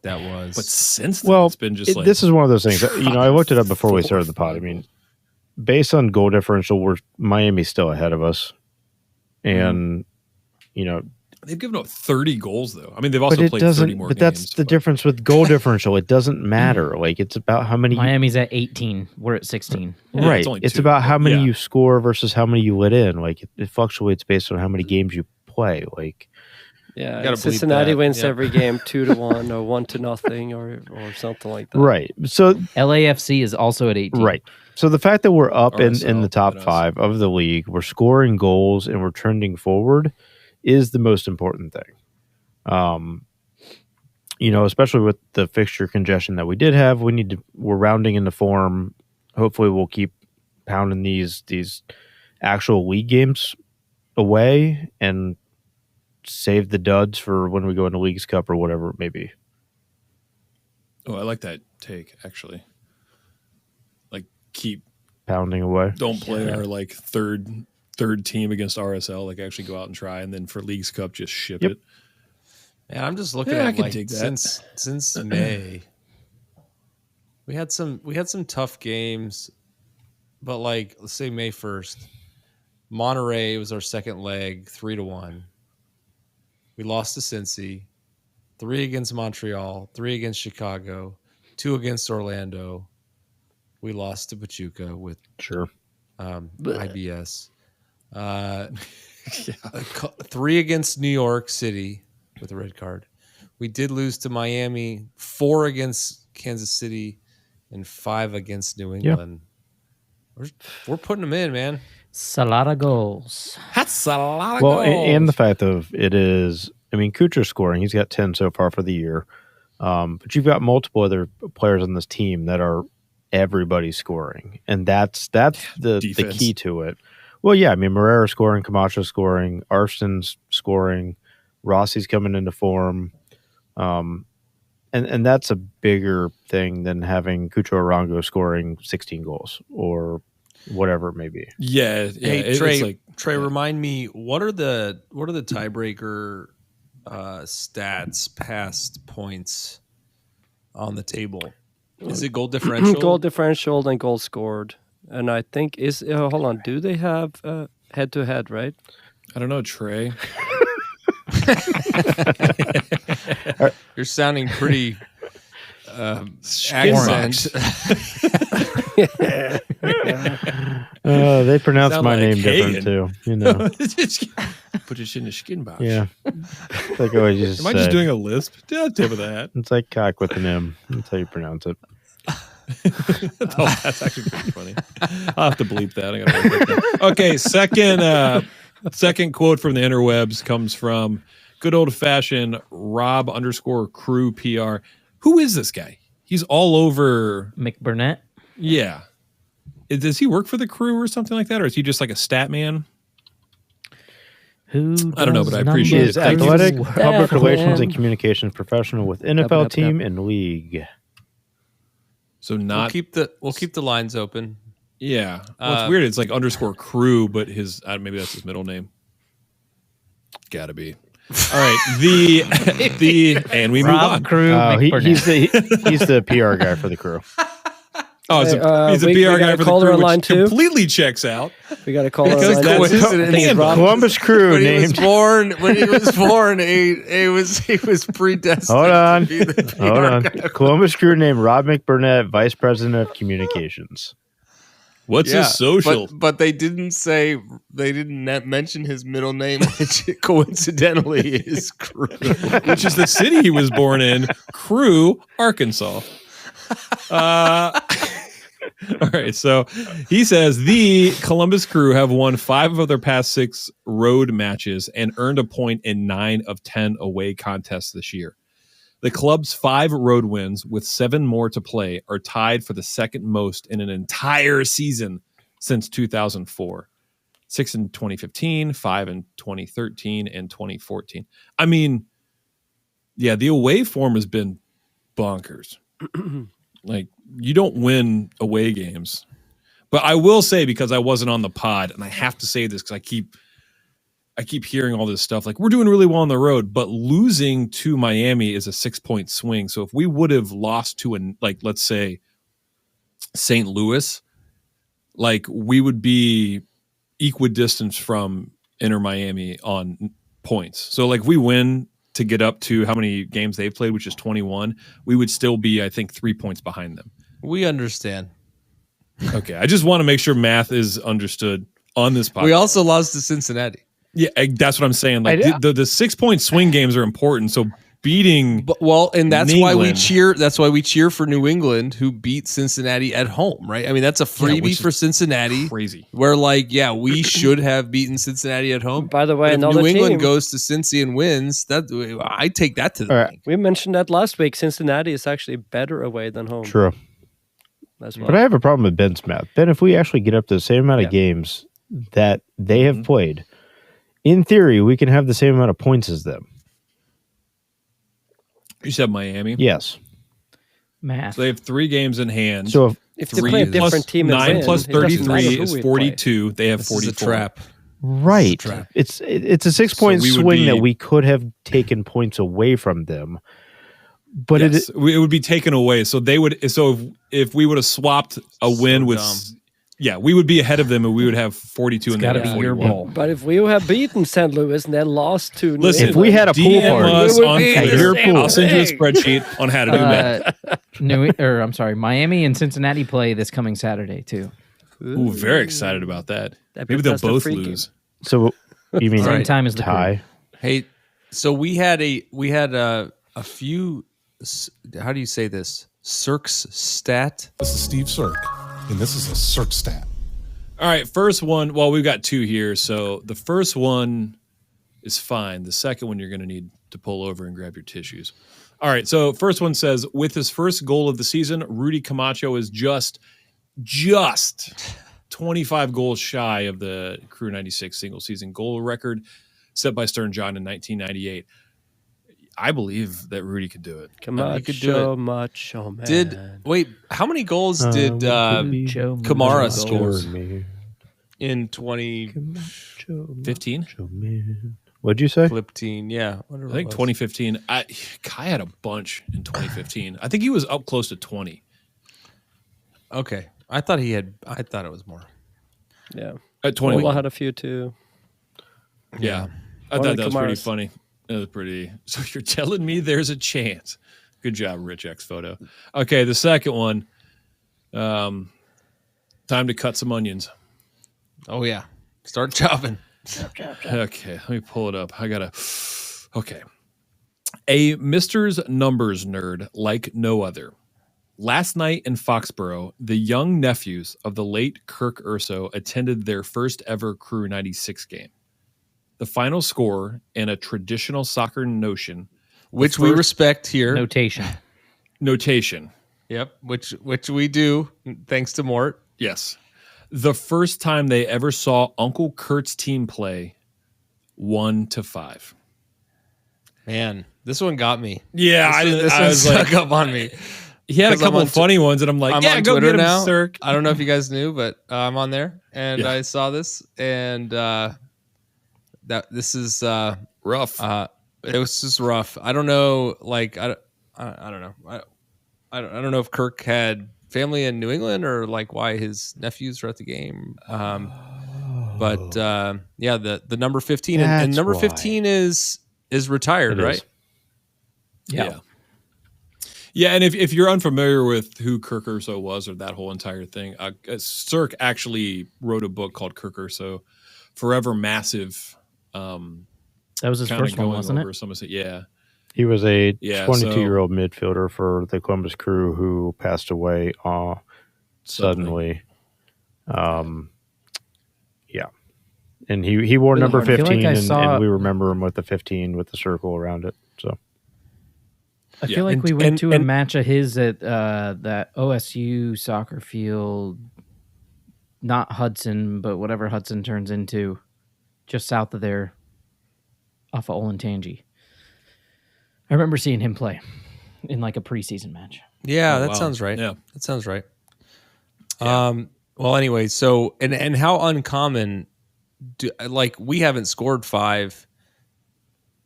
that was. But since then, Well, it's been just this is one of those things. I looked it up before we started the pod. I mean, based on goal differential, Miami's still ahead of us, and they've given up 30 goals, though. I mean, they've but also it played 30 doesn't. more But games. that's the difference with goal differential. It doesn't matter. It's about how many. Miami's at 18. We're at 16. Yeah, Right. it's only It's 2. about how many Yeah. you score versus how many you let in. It fluctuates based on how many games you play. Yeah, Gotta bleep Cincinnati that. wins Yeah. every game 2-1 or 1-0 or something like that. Right. So LAFC is also at 18. right. So the fact that we're up in RSL, the top but us. 5 of the league, we're scoring goals and we're trending forward, is the most important thing. Especially with the fixture congestion that we did have, we're rounding into form. Hopefully we'll keep pounding these actual league games away and save the duds for when we go into Leagues Cup or whatever it may be. Oh, I like that take, actually. Like, keep Pounding away. don't play our like third team against RSL. Like, actually go out and try, and then for Leagues Cup, just ship it. Yeah, I'm just looking Yeah, I at can like dig that. since May. We had some tough games, but like let's say May 1st, Monterey was our second leg, 3-1. We lost to Cincy, 3 against Montreal, 3 against Chicago, 2 against Orlando. We lost to Pachuca with IBS. 3 against New York City with a red card. We did lose to Miami, 4 against Kansas City, and 5 against New England. We're putting them in, man. It's a lot of goals. That's a lot of Well, goals. and the fact of it is, I mean, Kucher's scoring. He's got 10 so far for the year. But you've got multiple other players on this team that are everybody scoring. And that's the key to it. Well, yeah, I mean, Moreira scoring, Camacho scoring, Arston's scoring, Rossi's coming into form. And that's a bigger thing than having Cucho Arango scoring 16 goals or whatever it may be. Yeah. Hey, Trey, remind me, what are the tiebreaker stats, past points on the table? Is it goal differential? Goal differential and goal scored. And I think hold on, do they have head to head, right? I don't know, Trey. You're sounding pretty accent. They pronounce Sound my like name Hagen. different too. You know, Put it in the skin box. yeah. It's like I always used to Am I just say. doing a lisp? Yeah, tip of the hat. It's like cock with an M. That's how you pronounce it. Oh, that's actually pretty funny. I'll have to bleep that. I gotta write that down. Okay, second quote from the interwebs comes from good old fashioned Rob_crew PR. Who is this guy? He's all over McBurnett. Yeah. Does he work for the Crew or something like that, or is he just like a stat man? Who I don't know, but I appreciate He is it. Thank you. athletic, public Definitely. relations, and communications professional with NFL team and league. So We'll not keep the lines open. yeah. Well, it's weird. It's like _crew, but his maybe that's his middle name. Gotta be. All right. The and we move on. Crew. He's the PR guy for the Crew. Oh, he's a we PR got guy a for the caller Crew, on line which two? completely checks out. We got a caller Because on that's line two. coincidence. I think it's Rob. Columbus Crew When he was named. born, he was predestined. Hold on. To be the PR Hold on. guy. Columbus Crew named Rob McBurnett, Vice President of Communications. What's his social? But they didn't mention his middle name, which coincidentally is Crew. Which is the city he was born in, Crew, Arkansas. All right, so he says the Columbus Crew have won 5 of their past 6 road matches and earned a point in 9 of 10 away contests this year. The club's 5 road wins, with 7 more to play, are tied for the second most in an entire season since 2004. 6 in 2015, 5 in 2013, and 2014. I mean, yeah, the away form has been bonkers. Like, you don't win away games. But I will say, because I wasn't on the pod, and I have to say this because I keep hearing all this stuff, like, we're doing really well on the road, but losing to Miami is a 6-point swing. So if we would have lost to let's say St. Louis, like, we would be equidistant from Inter Miami on points. So like, we win to get up to how many games they've played, which is 21, we would still be, I think, 3 points behind them. We understand. Okay, I just want to make sure math is understood on this podcast. We also lost to Cincinnati. Yeah, that's what I'm saying. Like, the 6-point swing games are important. So beating, and that's New why we England. cheer. That's why we cheer for New England, who beat Cincinnati at home, right? I mean, that's a freebie which for is Cincinnati. crazy. Where, like, yeah, we should have beaten Cincinnati at home. By the way, But if another New England team. goes to Cincy and wins, I take that to the All right. bank. We mentioned that last week. Cincinnati is actually better away than home. True. That's why. But I have a problem with Ben's math. Ben, if we actually get up to the same amount of games that they have played, In theory, we can have the same amount of points as them. You said Miami. Yes. Math. So they have 3 games in hand. So If they play a different team and 9 win, plus it doesn't matter 33 who is we 42. They have This 44. is a trap. right, trap. it's a 6-point we would swing that be- we could have taken points away from them, but Yes, it would be taken away. So they would. So if we would have swapped a win with, dumb. we would be ahead of them, and we would have 42 and they gotta have be your 41. bowl. But if we have beaten St. Louis and then lost to New Listen, if we had a pool DM party, us We would on be Twitter. your pool. I'll send you a spreadsheet on how to do that. Miami and Cincinnati play this coming Saturday too. Ooh, very excited about that. That Maybe puts they'll us to both free lose. so you mean Same time as the tie? Hey, so we had a few. How do you say this? Cirque's stat. This is Steve Cirque, and this is a Cirque stat. All right, first one. Well, we've got 2 here. So the first one is fine. The second one, you're going to need to pull over and grab your tissues. All right, so first one says, with his first goal of the season, Rudy Camacho is just 25 goals shy of the Crew 96 single season goal record set by Stern John in 1998. I believe that Rudy could do it. Camacho, Macho Man. How many goals did Kamara score Me. in 2015? 15? What'd you say? Yeah, I think 2015. Kai had a bunch in 2015. I think he was up close to 20. Okay, I thought it was more. Yeah. At 20. Ola had a few too. Yeah. I One thought of that was pretty Kamara's. funny. That was pretty. So you're telling me there's a chance. Good job, Rich X Photo. Okay, the second one. Time to cut some onions. Oh yeah, start chopping. Okay, let me pull it up. Okay. A Mister's numbers nerd like no other. Last night in Foxborough, the young nephews of the late Kirk Urso attended their first ever Crew 96 game. The final score in a traditional soccer notion, Which we respect here. Notation. Yep, which we do, thanks to Mort. Yes. The first time they ever saw Uncle Kurt's team play 1-5. Man, this one got me. Yeah, this I one was stuck like, up on me. he had a 'Cause I'm couple on of funny ones, and I'm like, I'm yeah, on go Twitter get him, now. Cirque. I don't know if you guys knew, but I'm on there, and Yeah. I saw this, and this is rough. It was just rough. I don't know, like I don't know. I don't know if Kirk had family in New England or like why his nephews were at the game. But yeah, the number 15 and That's number why. 15 is retired, It is. right? Yeah, and if you're unfamiliar with who Kirk Urso was or that whole entire thing, Cirque actually wrote a book called Kirk Urso, Forever Massive. That was his kinda first one, going wasn't over it? some of it. Yeah. He was a Yeah, 22-year-old midfielder for the Columbus Crew who passed away suddenly. Yeah. And he wore Really number hard. I feel 15, like I saw- and we remember him with the 15 with the circle around it. So I Yeah. feel like And- we went and- to a and- match of his at that OSU soccer field, not Hudson, but whatever Hudson turns into, just south of there, off of Olentangy. I remember seeing him play in like a preseason match. Yeah, Oh, that wow. sounds right. Yeah. That sounds right. Yeah. Well, anyway, so and how uncommon like we haven't scored 5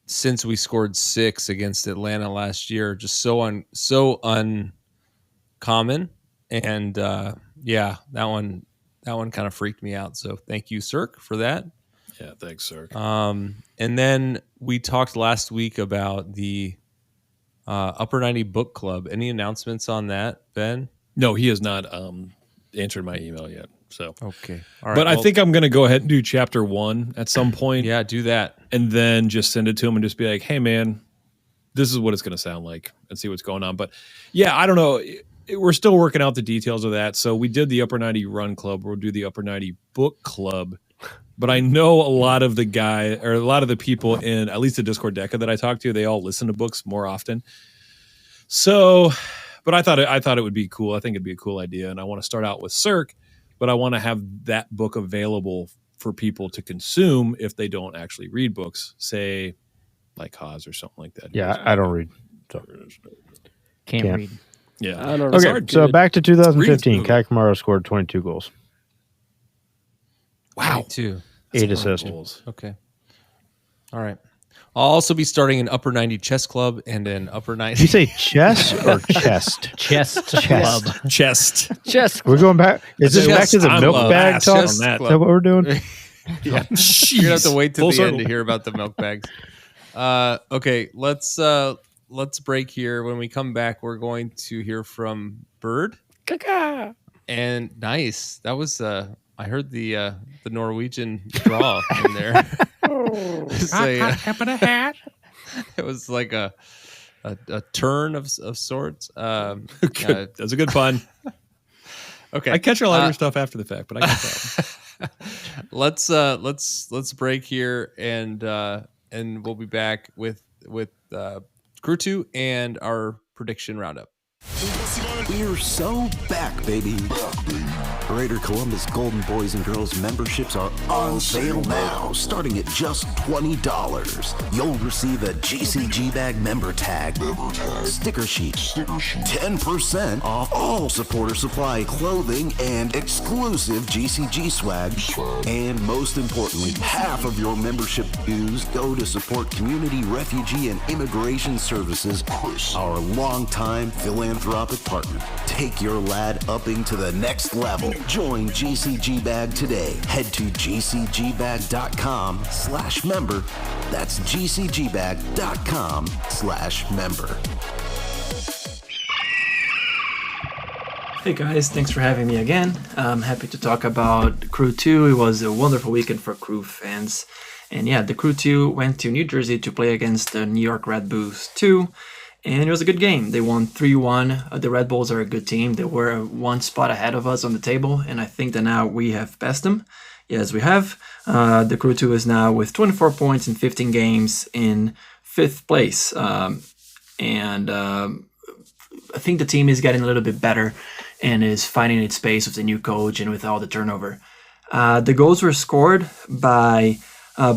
since we scored 6 against Atlanta last year. Just so uncommon, and yeah, that one kind of freaked me out. So thank you, Cirque, for that. Yeah, thanks, Cirque. And then we talked last week about the Upper 90 Book Club. Any announcements on that, Ben? No, he has not answered my email yet. So Okay. All right. but I think I'm going to go ahead and do chapter 1 at some point. Yeah, do that. And then just send it to him and just be like, hey, man, this is what it's going to sound like and see what's going on. But yeah, I don't know. We're still working out the details of that. So we did the Upper 90 Run Club. We'll do the Upper 90 Book Club. But I know a lot of the people in at least the Discord Deca that I talk to, they all listen to books more often. So, but I thought it would be cool. I think it'd be a cool idea. And I want to start out with Cirque, but I want to have that book available for people to consume if they don't actually read books, say like Haas or something like that. Yeah, I don't read. So. Can't read. Yeah. I don't know. Okay, so back to 2015. Reading's Kai Kamara scored 22 goals. Wow. 22. 8 assists. Goals. Okay. All right. I'll also be starting an upper 90 chess club and an upper 90. Did you say chess or chest? Chest club. Chest. Chest. We're going back. Is this back to the I'm milk bag last talk? on Is that. that what we're doing? Yeah. Jeez. You're gonna have to wait till Full the circle. end to hear about the milk bags. Okay, let's break here. When we come back, we're going to hear from Bird. Caca. And nice. That was I heard the Norwegian draw in there. It was like a turn of sorts. Good. That was a good pun. Okay. I catch a lot of your stuff after the fact, but I can tell. Let's break here and we'll be back with Crew 2 and our prediction roundup. We're so back, baby. Greater Columbus Golden Boys and Girls memberships are on sale now, starting at just $20. You'll receive a GCG bag member tag, sticker sheet, 10% off all supporter supply clothing and exclusive GCG swag, and most importantly, half of your membership dues go to support community, refugee, and immigration services, our longtime philanthropic partner. Take your lad upping to the next level. Join GCG Bag today. Head to gcgbag.com/member. That's gcgbag.com/member. Hey guys, thanks for having me again. I'm happy to talk about Crew 2. It was a wonderful weekend for Crew fans. And yeah, the Crew 2 went to New Jersey to play against the New York Red Bulls 2. And it was a good game. They won 3-1. The Red Bulls are a good team. They were one spot ahead of us on the table, and I think that now we have passed them. Yes, we have. The Crew 2 is now with 24 points in 15 games in 5th place. I think the team is getting a little bit better and is finding its pace with the new coach and with all the turnover. The goals were scored by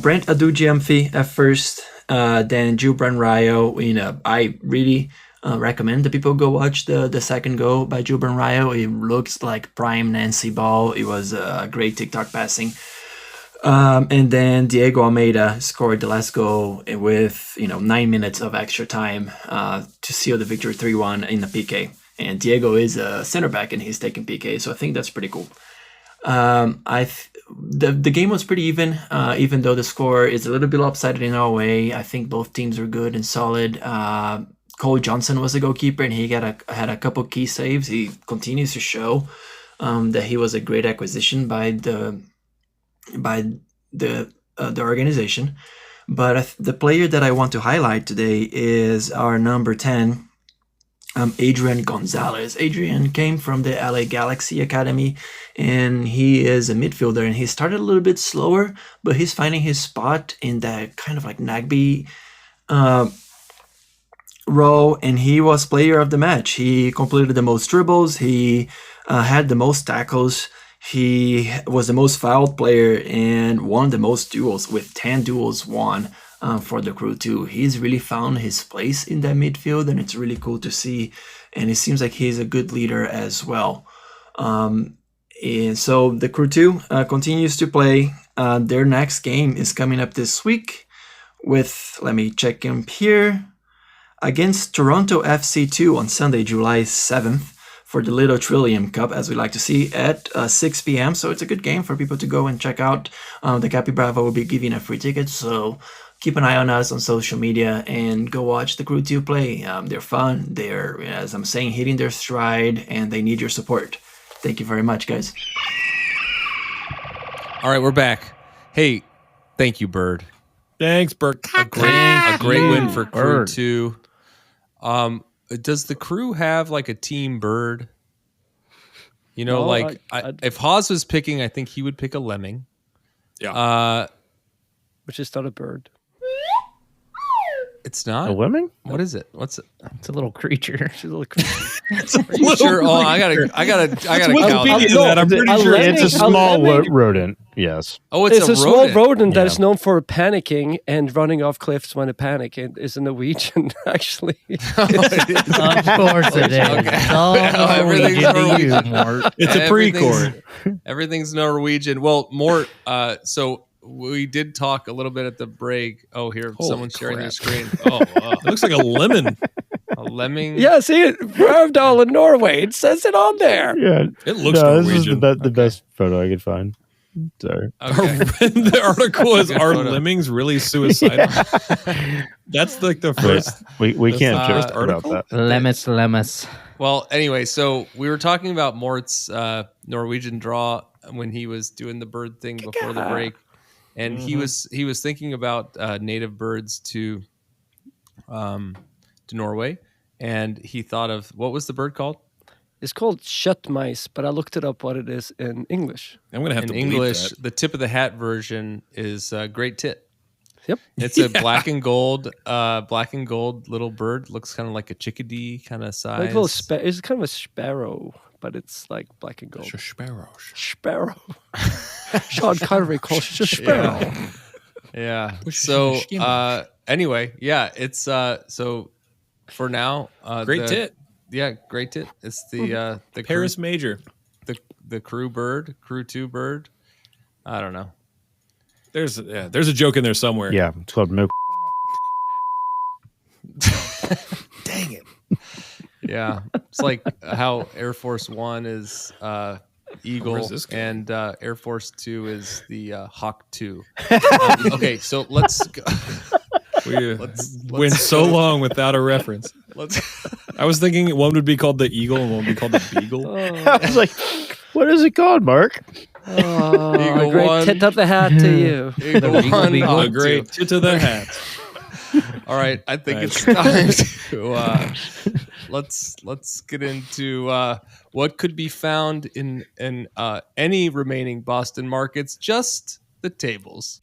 Brent Adujiamfi at first, then Gilbran Rayo. I really recommend that people go watch the second goal by Gilbran Rayo. It looks like prime Nancy Ball. It was a great TikTok passing. And then Diego Almeida scored the last goal with 9 minutes of extra time to seal the victory 3-1 in the PK. And Diego is a center back and he's taking PK, so I think that's pretty cool. The game was pretty even though the score is a little bit lopsided in our way. I think both teams were good and solid. Cole Johnson was the goalkeeper, and he had a couple key saves. He continues to show that he was a great acquisition by the organization. But the player that I want to highlight today is our number 10. Adrian Gonzalez. Adrian came from the LA Galaxy Academy, and he is a midfielder, and he started a little bit slower, but he's finding his spot in that kind of like Nagby role, and he was player of the match. He completed the most dribbles, he had the most tackles, he was the most fouled player, and won the most duels with 10 duels won. For the Crew 2. He's really found his place in that midfield, and it's really cool to see. And it seems like he's a good leader as well. And so the Crew 2 continues to play. Their next game is coming up this week with, let me check him here, against Toronto FC2 on Sunday, July 7th for the Little Trillium Cup, as we like to see, at 6 p.m. So it's a good game for people to go and check out. The Capi Bravo will be giving a free ticket, so keep an eye on us on social media and go watch the Crew 2 play. They're fun. They're, as I'm saying, hitting their stride, and they need your support. Thank you very much, guys. All right, we're back. Hey, thank you, Bird. Thanks, Bird. A great win for Crew 2. Does the Crew have like a team Bird? If Haas was picking, I think he would pick a lemming. Yeah. Which is not a bird. It's not A lemming? What is it? What's it? It's a little creature. She's a little creature. Are you sure? Oh, I gotta Wikipedia count. that. I'm pretty sure It's a lemming- small lemming- rodent. Yes. Oh, It's a small rodent. rodent that Yeah. is known for panicking and running off cliffs when it panics. It is a Norwegian, actually. Of course it is. Okay. It's all Everything's Norwegian to you, Norwegian. Mort. It's a pre-chord. Everything's Norwegian. Well, Mort. So we did talk a little bit at the break. Oh, here, Holy someone's sharing their crap. screen. Oh, wow. It looks like a lemon. A lemming. Yeah, see it? Furtado in Norway. It says it on there. Yeah. It looks No, this is Norwegian. the best photo I could find. Sorry. Okay. The article is, Good are photo. lemmings really suicidal? That's like the first. We That's can't the joke first about article? that. Lemus. Well, anyway, so we were talking about Mort's Norwegian draw when he was doing the bird thing before the break, and he was thinking about native birds to Norway, and he thought of what was the bird called? It's called kjøttmeis, but I looked it up what it is in English. I'm gonna have In to English, That. the tip of the hat version is great tit. Yep. It's a black and gold little bird. Looks kind of like a chickadee kind of size. Like a little it's kind of a sparrow, but it's like black and gold. Sparrow. Sparrow. Sean Connery calls it a sparrow. Yeah. Push So your skin. anyway, yeah, it's so for now Great tit. Yeah, great tit. It's the Paris crew, Major. the crew 2 bird. I don't know. There's a joke in there somewhere. Yeah, it's called Mo. Dang it. Yeah, it's like how Air Force 1 is Eagle Where's this guy? and Air Force 2 is the Hawk 2. Okay, so let's go. We Let's went so go. long without a reference. Let's I was thinking one would be called the Eagle and one would be called the Beagle. I was like, what is it called, Mark? Oh, Eagle a great one. tit of the hat to you. Eagle Eagle 1, Beagle. Hawk A great 2. tit of the hat. All right, I think Right. it's time to let's get into what could be found in any remaining Boston markets. Just the tables.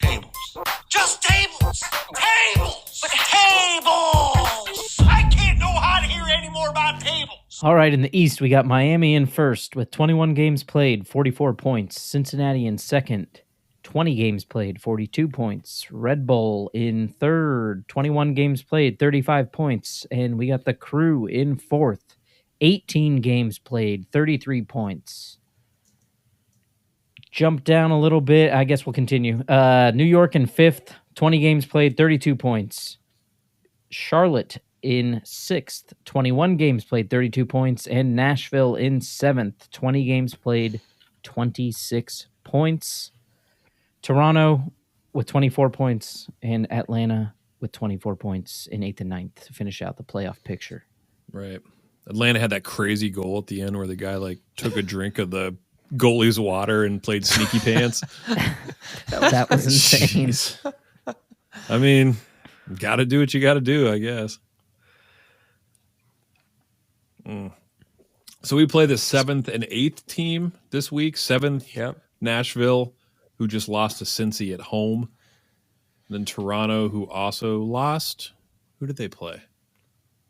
Just tables! Tables! Tables! I can't know how to hear any more about tables! All right, in the East, we got Miami in first with 21 games played, 44 points. Cincinnati in second, 20 games played, 42 points. Red Bull in third, 21 games played, 35 points. And we got the Crew in fourth, 18 games played, 33 points. Jump down a little bit. I guess we'll continue. New York in fifth, 20 games played, 32 points. Charlotte in sixth, 21 games played, 32 points. And Nashville in seventh, 20 games played, 26 points. Toronto with 24 points and Atlanta with 24 points in eighth and ninth to finish out the playoff picture. Right. Atlanta had that crazy goal at the end where the guy like took a drink of the goalie's water and played sneaky pants. That was insane. Jeez. I mean, got to do what you got to do, I guess. So we play the 7th and 8th team this week. 7th, Yep. Nashville, who just lost to Cincy at home. Then Toronto, who also lost. Who did they play?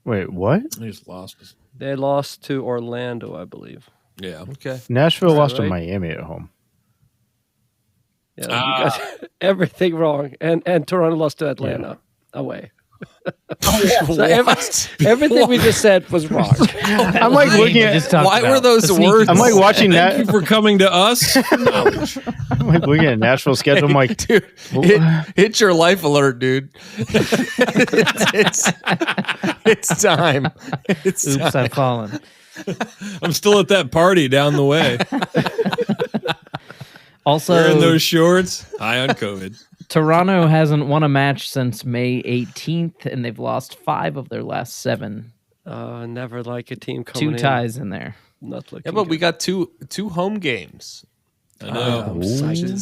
Wait, what? They just lost. They lost to Orlando, I believe. Yeah. Okay. Nashville that lost to right? Miami at home. Yeah, you got everything wrong. And Toronto lost to Atlanta away. So everything we just said was wrong. I'm like looking at. Why were those words? I'm like watching Thank that. you for coming to us. Knowledge. I'm like looking at Nashville schedule. I'm like, dude, hit your life alert, dude. It's time. It's Oops, time. I've fallen. I'm still at that party down the way. Also, Wearing those shorts. High on COVID. Toronto hasn't won a match since May 18th, and they've lost 5 of their last 7. Never like a team coming 2 ties in there. Not looking Yeah, but we good. got two home games. I know. I'm excited.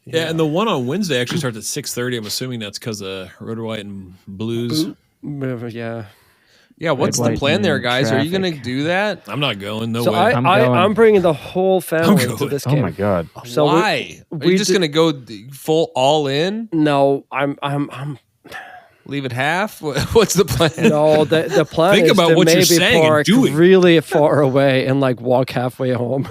Yeah, and the one on Wednesday actually starts at 6:30. I'm assuming that's because of Red, White, and Blues. Yeah. Yeah, what's Red, the white, plan there, and guys? Are you going to traffic. do that? I'm not going. No So way. I'm bringing the whole family going. to this oh game. my god. So Why? Are we you just did- going to go full all in? No, I'm Leave it half? What's the plan? No, the plan Think is about to what you're maybe saying and park doing. really far away and like walk halfway home.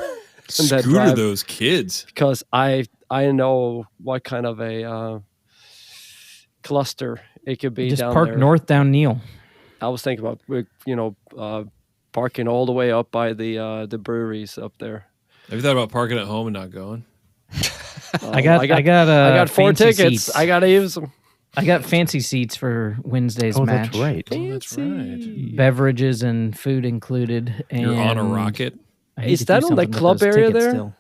And then Scooter drive, those kids. because I know what kind of a cluster it could be Just down park there. north down Neil. I was thinking about parking all the way up by the breweries up there. Have you thought about parking at home and not going? I got 4 fancy tickets. seats. I gotta use them. I got fancy seats for Wednesday's match. That's right. That's right. Beverages and food included. And You're on a rocket. I hate Is to do that on the something with club those area tickets there? still.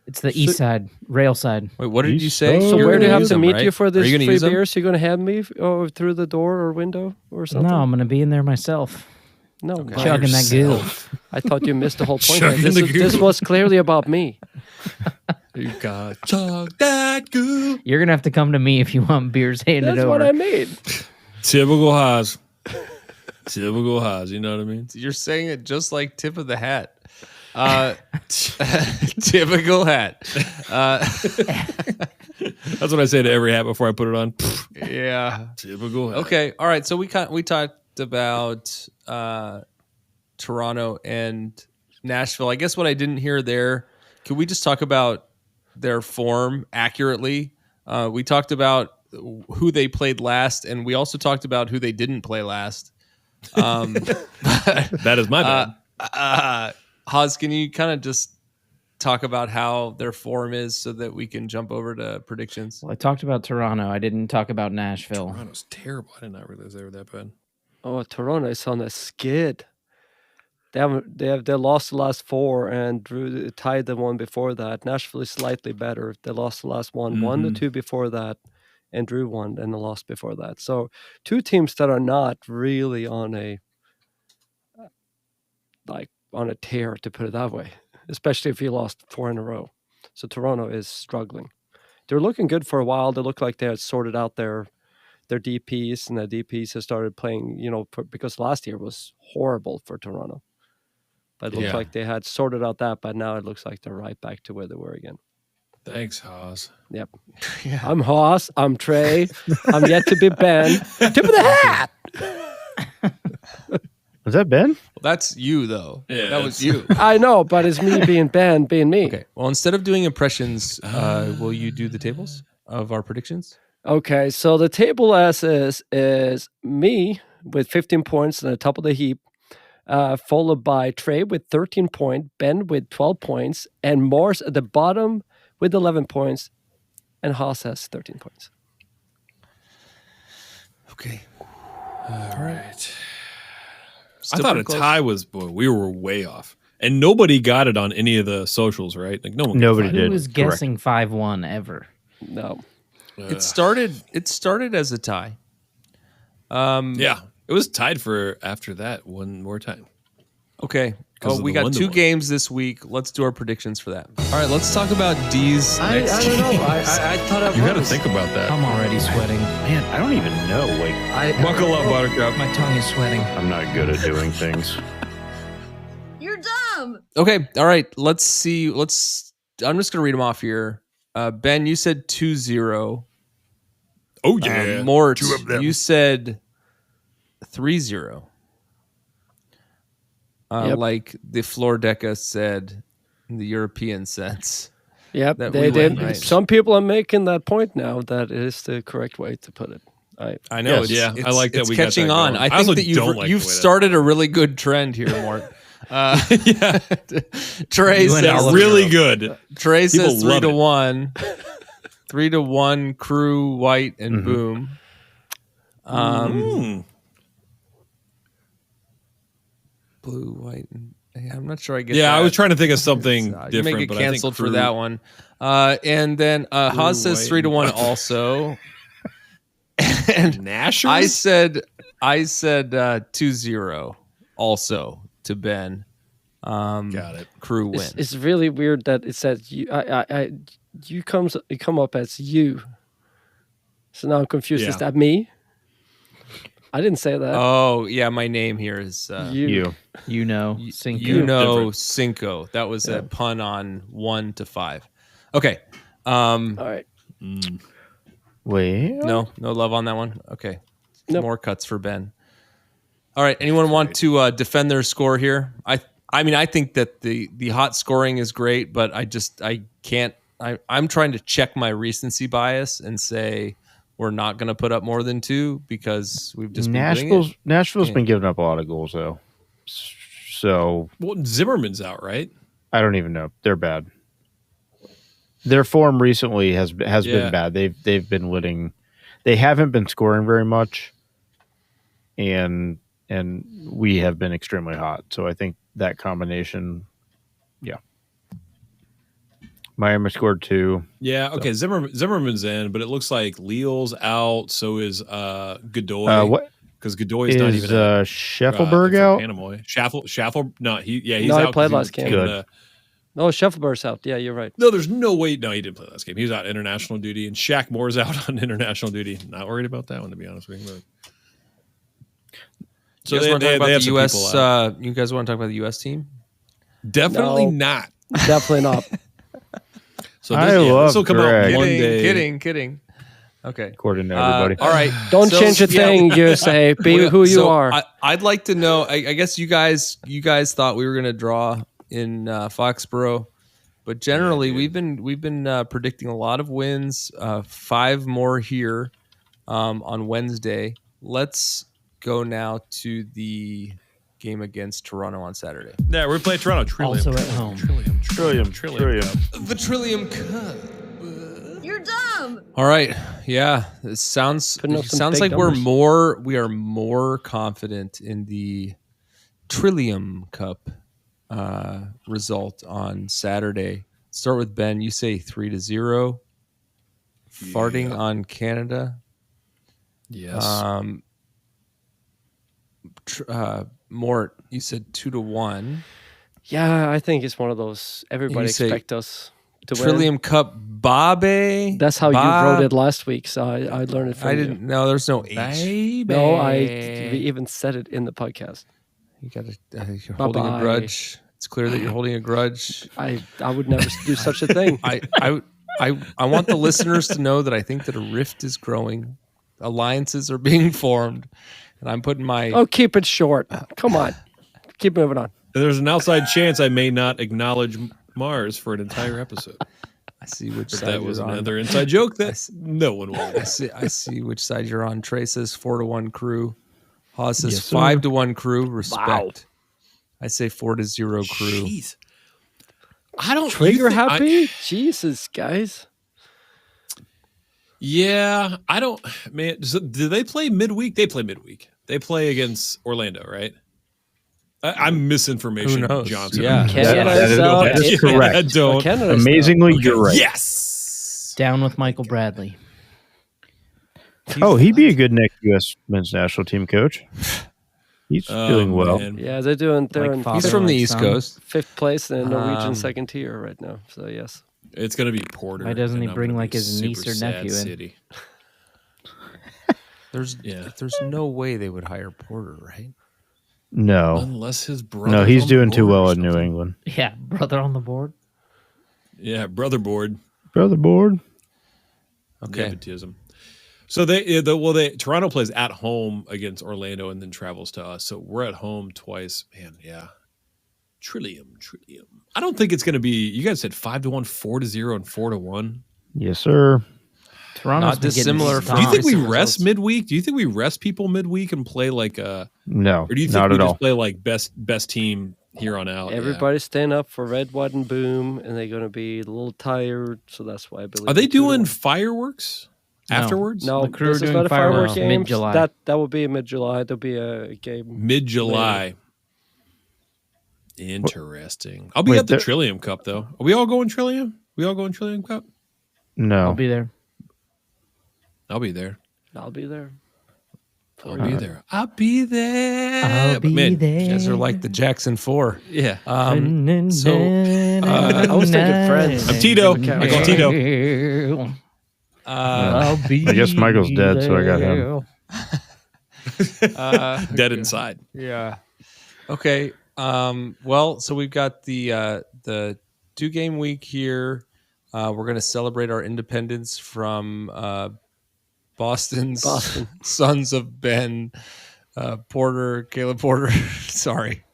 It's the east side, rail side. Wait, what did you say? So You're where do you gonna have use to them, meet right? you for Are this you gonna free use them? beers? You're gonna have me through the door or window or something? No, I'm going to be in there myself. No, Okay. Chugging that goo. I thought you missed the whole point. Chugging This, the is, this goo. was clearly about me. You got chug that goo. You're going to have to come to me if you want beers handed That's over. what I mean. Typical Haas. Typical Haas. You know what I mean? You're saying it just like tip of the hat. Typical hat. That's what I say to every hat before I put it on. Yeah. Typical hat. Okay. All right. So we talked about Toronto and Nashville. I guess what I didn't hear there. Can we just talk about their form accurately? We talked about who they played last, and we also talked about who they didn't play last. That is my bad. Haas, can you kind of just talk about how their form is so that we can jump over to predictions? Well, I talked about Toronto. I didn't talk about Nashville. Toronto's terrible. I did not realize they were that bad. Oh, Toronto is on a skid. They lost the last 4 and tied the one before that. Nashville is slightly better. They lost the last one, won the 2 before that, and drew 1 and the lost before that. So 2 teams that are not really on a tear, to put it that way, especially if you lost 4 in a row. So Toronto is struggling. They're looking good for a while. They look like they had sorted out their DPs, and the DPs have started playing, because last year was horrible for Toronto. But it looked like they had sorted out that, but now it looks like they're right back to where they were again. Thanks, Haas. Yep. Yeah. I'm Haas. I'm Trey. I'm yet to be Ben. Tip of the hat. Was that Ben? Well, that's you, though. Yeah, that was you. I know, but it's me being Ben, being me. Okay. Well, instead of doing impressions, will you do the tables of our predictions? Okay. So the table S is me with 15 points on the top of the heap, followed by Trey with 13 points, Ben with 12 points, and Morse at the bottom with 11 points, and Haas has 13 points. Okay. All right. Still I thought pretty a close. tie was, we were way off. And nobody got it on any of the socials, right? Like Nobody did. Who was guessing 5-1 ever? No. It started as a tie. Yeah. It was tied for after that one more time. Okay. 'Cause of We the got 1-1. 2 games this week. Let's do our predictions for that. All right, let's talk about D's I next don't know. game. I thought I You got to think about that. I'm already sweating. Man, I don't even know. Buckle up, Buttercup. My tongue is sweating. I'm not good at doing things. You're dumb. Okay. All right. Let's see. I'm just going to read them off here. Ben, you said 2-0. Oh, yeah. Mort, 2 of them. you said 3-0. Yep. Like the floor deca said in the European sense. Yep, That they we win, did. right? Some people are making that point now that it is the correct way to put it. I know. Yes, I like that it's we got catching that on. going. I I think also that don't like you've the way that- started a really good trend here, Mort. Yeah. Trey You went says out really good. Trey People says love it. 3-1. 3-1. Crew, White, and Boom. Blue, White, and I'm not sure I get. Yeah, that. I was trying to think of something You different. may get but I think canceled for Crew- that one. And then Haas says White, 3-1 also. And Nashers? I said 2-0 also to Ben. Got it. Crew win. It's really weird that it says you. You come up as you. So now I'm confused. Is Yeah. that me? I didn't say that. Oh yeah, my name here is you. You know, Cinco. You know Different. Cinco. That was a pun on 1 to 5. Okay. All right. Wait. No love on that one. Okay, Nope. more cuts for Ben. All right, anyone want to defend their score here? I mean, I think that the hot scoring is great, but I can't. I'm trying to check my recency bias and say we're not going to put up more than 2 because we've just been doing it. Nashville's been giving up a lot of goals though. So Zimmerman's out, right? I don't even know. They're bad. Their form recently has been bad. They've been letting. They haven't been scoring very much, and we have been extremely hot. So I think that combination, yeah. Miami scored 2. Yeah, okay. So. Zimmerman's in, but it looks like Leal's out. So is Godoy. What? Because Godoy's not even Scheffelberg out. Panamoy. Schaffel. No, he's no, out. He played last game. Good. No, Scheffelberg's out. Yeah, you're right. No, there's no way. No, he didn't play last game. He was out international duty, and Shaq Moore's out on international duty. Not worried about that one, to be honest with you. So you guys want to talk about the U.S. You guys want to talk about the U.S. team? Definitely not. Definitely not. So this will come out Monday. Kidding. Okay. According to everybody. All right. Don't change a thing. You say, be who you are. I'd like to know. I guess you guys thought we were going to draw in Foxborough, but generally we've been predicting a lot of wins. 5 more here on Wednesday. Let's go now to the game against Toronto on Saturday. Yeah, we're playing Toronto. Trillium. Also at home. Trillium. The Trillium Cup. You're dumb. All right. Yeah. It sounds like we are more confident in the Trillium Cup result on Saturday. Start with Ben. You say 3-0. Farting on Canada. Yes. Mort, you said 2-1. Yeah, I think it's one of those. Everybody expect us to win. Trillium Cup Babe. That's how you wrote it last week, so I learned it from you. I didn't know. There's no H. Baby. No, we even said it in the podcast. You got you're holding a grudge. It's clear that you're holding a grudge. I would never do such a thing. I want the listeners to know that I think that a rift is growing. Alliances are being formed, and I'm putting my. Oh, keep it short. Come on, keep moving on. There's an outside chance I may not acknowledge Mars for an entire episode. I see which side that was you're another on. inside joke that no one will. I see which side you're on. Trey says 4-1 crew. Haas says 5-1 crew. Respect. Wow. I say 4-0 crew. Jeez. I don't trigger happy. Jesus, guys. Yeah, I don't. Man, do they play midweek? They play midweek. They play against Orlando, right? I'm misinformation, Who knows? Johnson. Yeah, that is correct. Amazingly, you're right. Yes. Down with Michael Bradley. He'd be a good next U.S. men's national team coach. He's doing well. Man. Yeah, they're doing. He's from the East Coast. 5th place in Norwegian second tier right now. So yes, it's going to be Porter. Why doesn't he bring like his niece or nephew in? City. There's no way they would hire Porter, right? No, unless his brother. No, he's doing too well in New England. Yeah, brother on the board. Yeah, brother board. Okay. Nepotism. So Toronto plays at home against Orlando and then travels to us. So we're at home twice. Man, yeah. Trillium. I don't think it's going to be. You guys said 5-1, 4-0, and 4-1. Yes, sir. Toronto's not dissimilar. Do you think we rest midweek? Do you think we rest people midweek and play like a no? Or do you think not we at just all. play like best team here on out? Everybody's staying up for Red, White, and Boom, and they're going to be a little tired. So that's why I believe. Are they doing fireworks afterwards? No, the crew are this is doing not a fireworks fireworks game. mid-July. That will be mid-July. There'll be a game mid-July. Interesting. I'll be at the Trillium Cup though. Are we all going Trillium? We all going Trillium Cup? No, I'll be there. I'll be there. I'll be there. I'll be there. I'll be there. I'll be there. You guys are like the Jackson 4. Yeah. I was thinking Friends. I'm Tito. Okay. I call Tito. I'll be I guess Michael's dead, so I got him. Dead inside. Yeah. Okay. Well, so we've got the 2-game week here. We're going to celebrate our independence from Boston's Sons of Ben Porter, Caleb Porter. Sorry.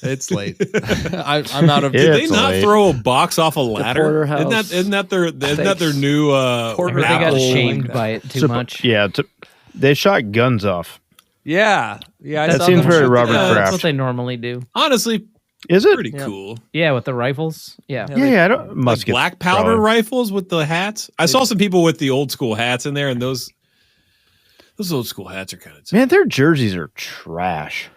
It's late. I'm out of. Did they not throw a box off a ladder? Isn't that their new? Porter, they got shamed by it too much. Yeah, they shot guns off. Yeah. That seems very Robert Kraft. That's what they normally do. Honestly, is it pretty cool? Yeah, with the rifles. Yeah. I don't like black powder rifles with the hats. I saw some people with the old school hats in there, and those old school hats are kind of. Man, their jerseys are trash.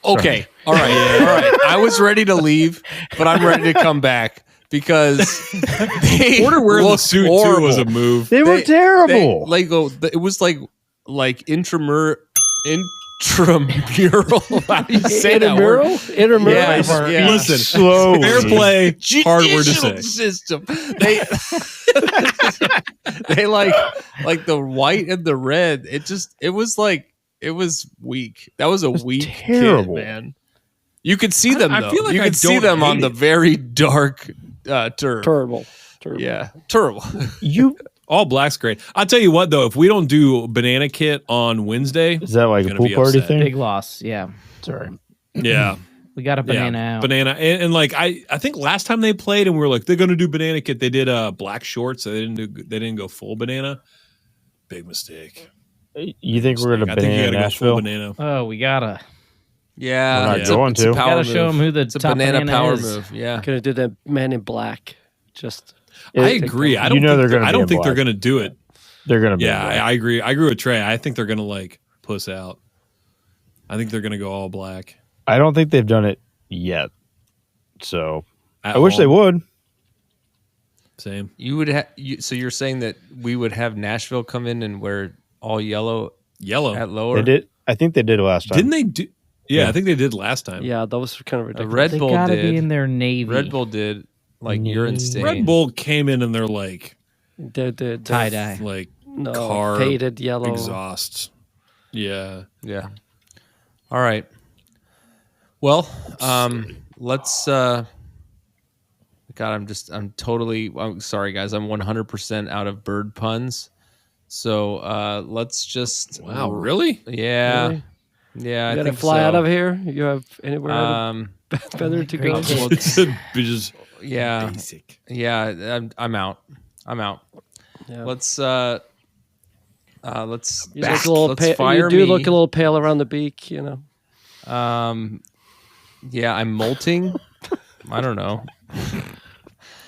Okay. All right. I was ready to leave, but I'm ready to come back because Porter wearing the suit too was a move. They were terrible. It was like intramural. How do you say that word? Intramural. Yeah. Listen, slowly. Fair play. Hard word to say. System. They like the white and the red. It was weak. That was a weak terrible kid, man. You could see them. I feel like you I could see don't them on hate the it. very dark turf. Terrible. Yeah, terrible. All black's great. I'll tell you what though, if we don't do banana kit on Wednesday, is that like a pool party thing? Big loss. Yeah. Sorry. Yeah. We got a banana out. Banana. And like I think last time they played and we were like, they're gonna do banana kit. They did black shorts, so they didn't go full banana. Big mistake. You think we're gonna banana Nashville? Banana. Oh, we gotta. Yeah, we're not going to. Gotta show them who the top banana power is. move. Yeah, gonna do the Man in Black. I agree. I don't think they're gonna do it. They're gonna be. Yeah, I agree. I agree with Trey. I think they're gonna like puss out. I think they're gonna go all black. I don't think they've done it yet. So I wish they would. Same. You would so you're saying that we would have Nashville come in and wear all yellow at lower? They did. I think they did last time. Didn't they do? Yeah, I think they did last time. Yeah, that was kind of ridiculous. Red Bull gotta did. be in their navy. Red Bull did. Like urine stain. Red Bull came in and they're like the tie-dye. Like car faded yellow exhausts. Yeah. All right. Well, let's God, I'm sorry guys. I'm 100% out of bird puns. So, let's just Wow, really? Yeah. Really? Yeah, you I gotta think fly so. out of here. You have anywhere better to go? Just basic. Yeah, I'm out. Yeah. Let's you back. look Let's fire you do me. look a little pale around the beak, you know. Yeah, I'm molting. I don't know.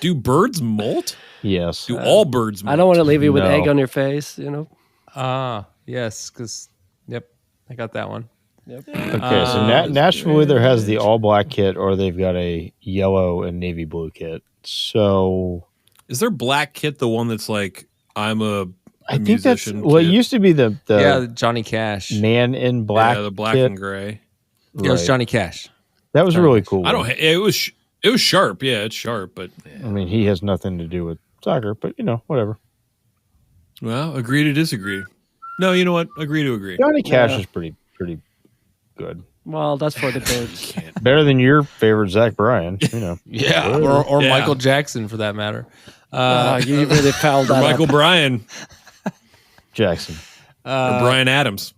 Do birds molt? Yes. Do all birds molt? I don't want to leave you with No. egg on your face, you know. Yes, because I got that one. Yep. Okay, so Nashville either has the all black kit or they've got a yellow and navy blue kit. So is their black kit the one that's like I'm a I think that's musician well. It kit? used to be the Johnny Cash. man in black. Yeah, the black kit. and gray. Yeah, it was Johnny Cash. That was really cool. I don't. It was sharp. Yeah, it's sharp. But I mean, he has nothing to do with soccer. But whatever. Well, agree to disagree. No, you know what? Agree to agree. Johnny Cash is pretty good. Well, that's for the birds. Better than your favorite Zach Bryan. Yeah, or Michael Jackson for that matter. You really fouled that Michael up. Bryan Jackson. or Brian Adams.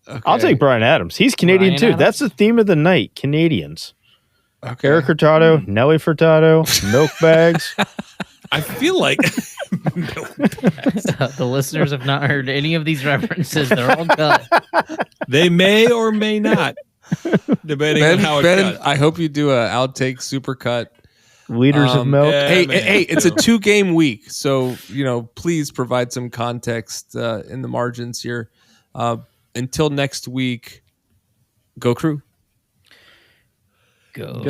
Okay. I'll take Brian Adams. He's Canadian Bryan too. Adams? That's the theme of the night. Canadians. Okay. Eric Hurtado, Nelly Furtado, milk bags. I feel like The listeners have not heard any of these references. They're all cut. they may or may not, depending on how it Ben, cut. I hope you do a outtake supercut. Liters of milk. yeah. Hey, man. it's a 2-game week, so please provide some context in the margins here. Until next week, go Crew. Go.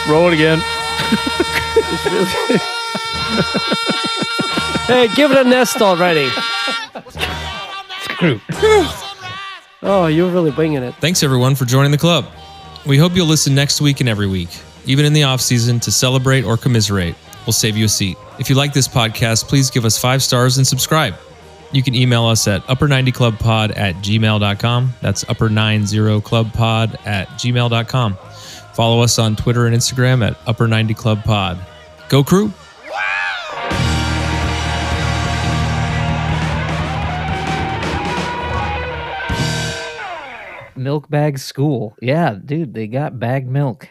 Roll it again. Hey, give it a nest already. Oh, you're really winging it. Thanks everyone for joining the club. We hope you'll listen next week and every week, even in the off season, to celebrate or commiserate. We'll save you a seat. If you like this podcast, please give us 5 stars and subscribe. You can email us at upper90clubpod@gmail.com. That's upper90clubpod@gmail.com. Follow us on Twitter and Instagram at upper90clubpod. Go Crew! Milk bag school. Yeah, dude, they got bagged milk.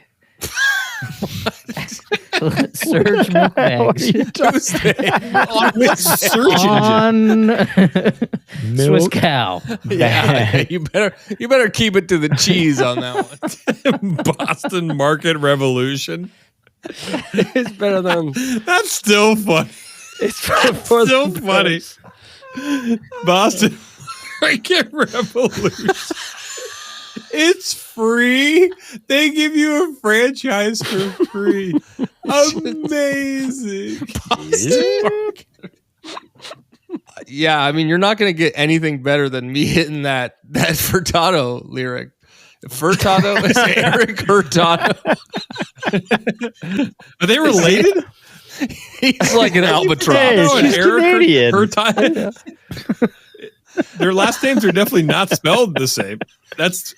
Surge milk bags. On what search engine? On Swiss cow. Yeah, you better keep it to the cheese on that one. Boston Market Revolution. It's better than. That's still funny. It's for Still the funny. birds. Boston Market Revolution. It's free. They give you a franchise for free. Amazing. Yeah, I mean, you're not going to get anything better than me hitting that Furtado lyric. Furtado is Eric Hurtado. Are they related? He's like an albatross. Hey, she's Canadian. Hurtado. Their last names are definitely not spelled the same. That's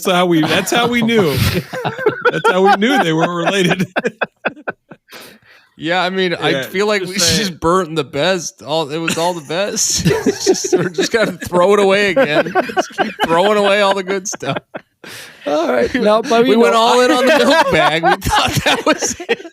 how we knew. That's how we knew they weren't related. Yeah, I mean, I feel like we just burnt the best. It was all the best. We're just gonna throw it away again. Just keep throwing away all the good stuff. All right, now, but we went all in on the milk bag. We thought that was it.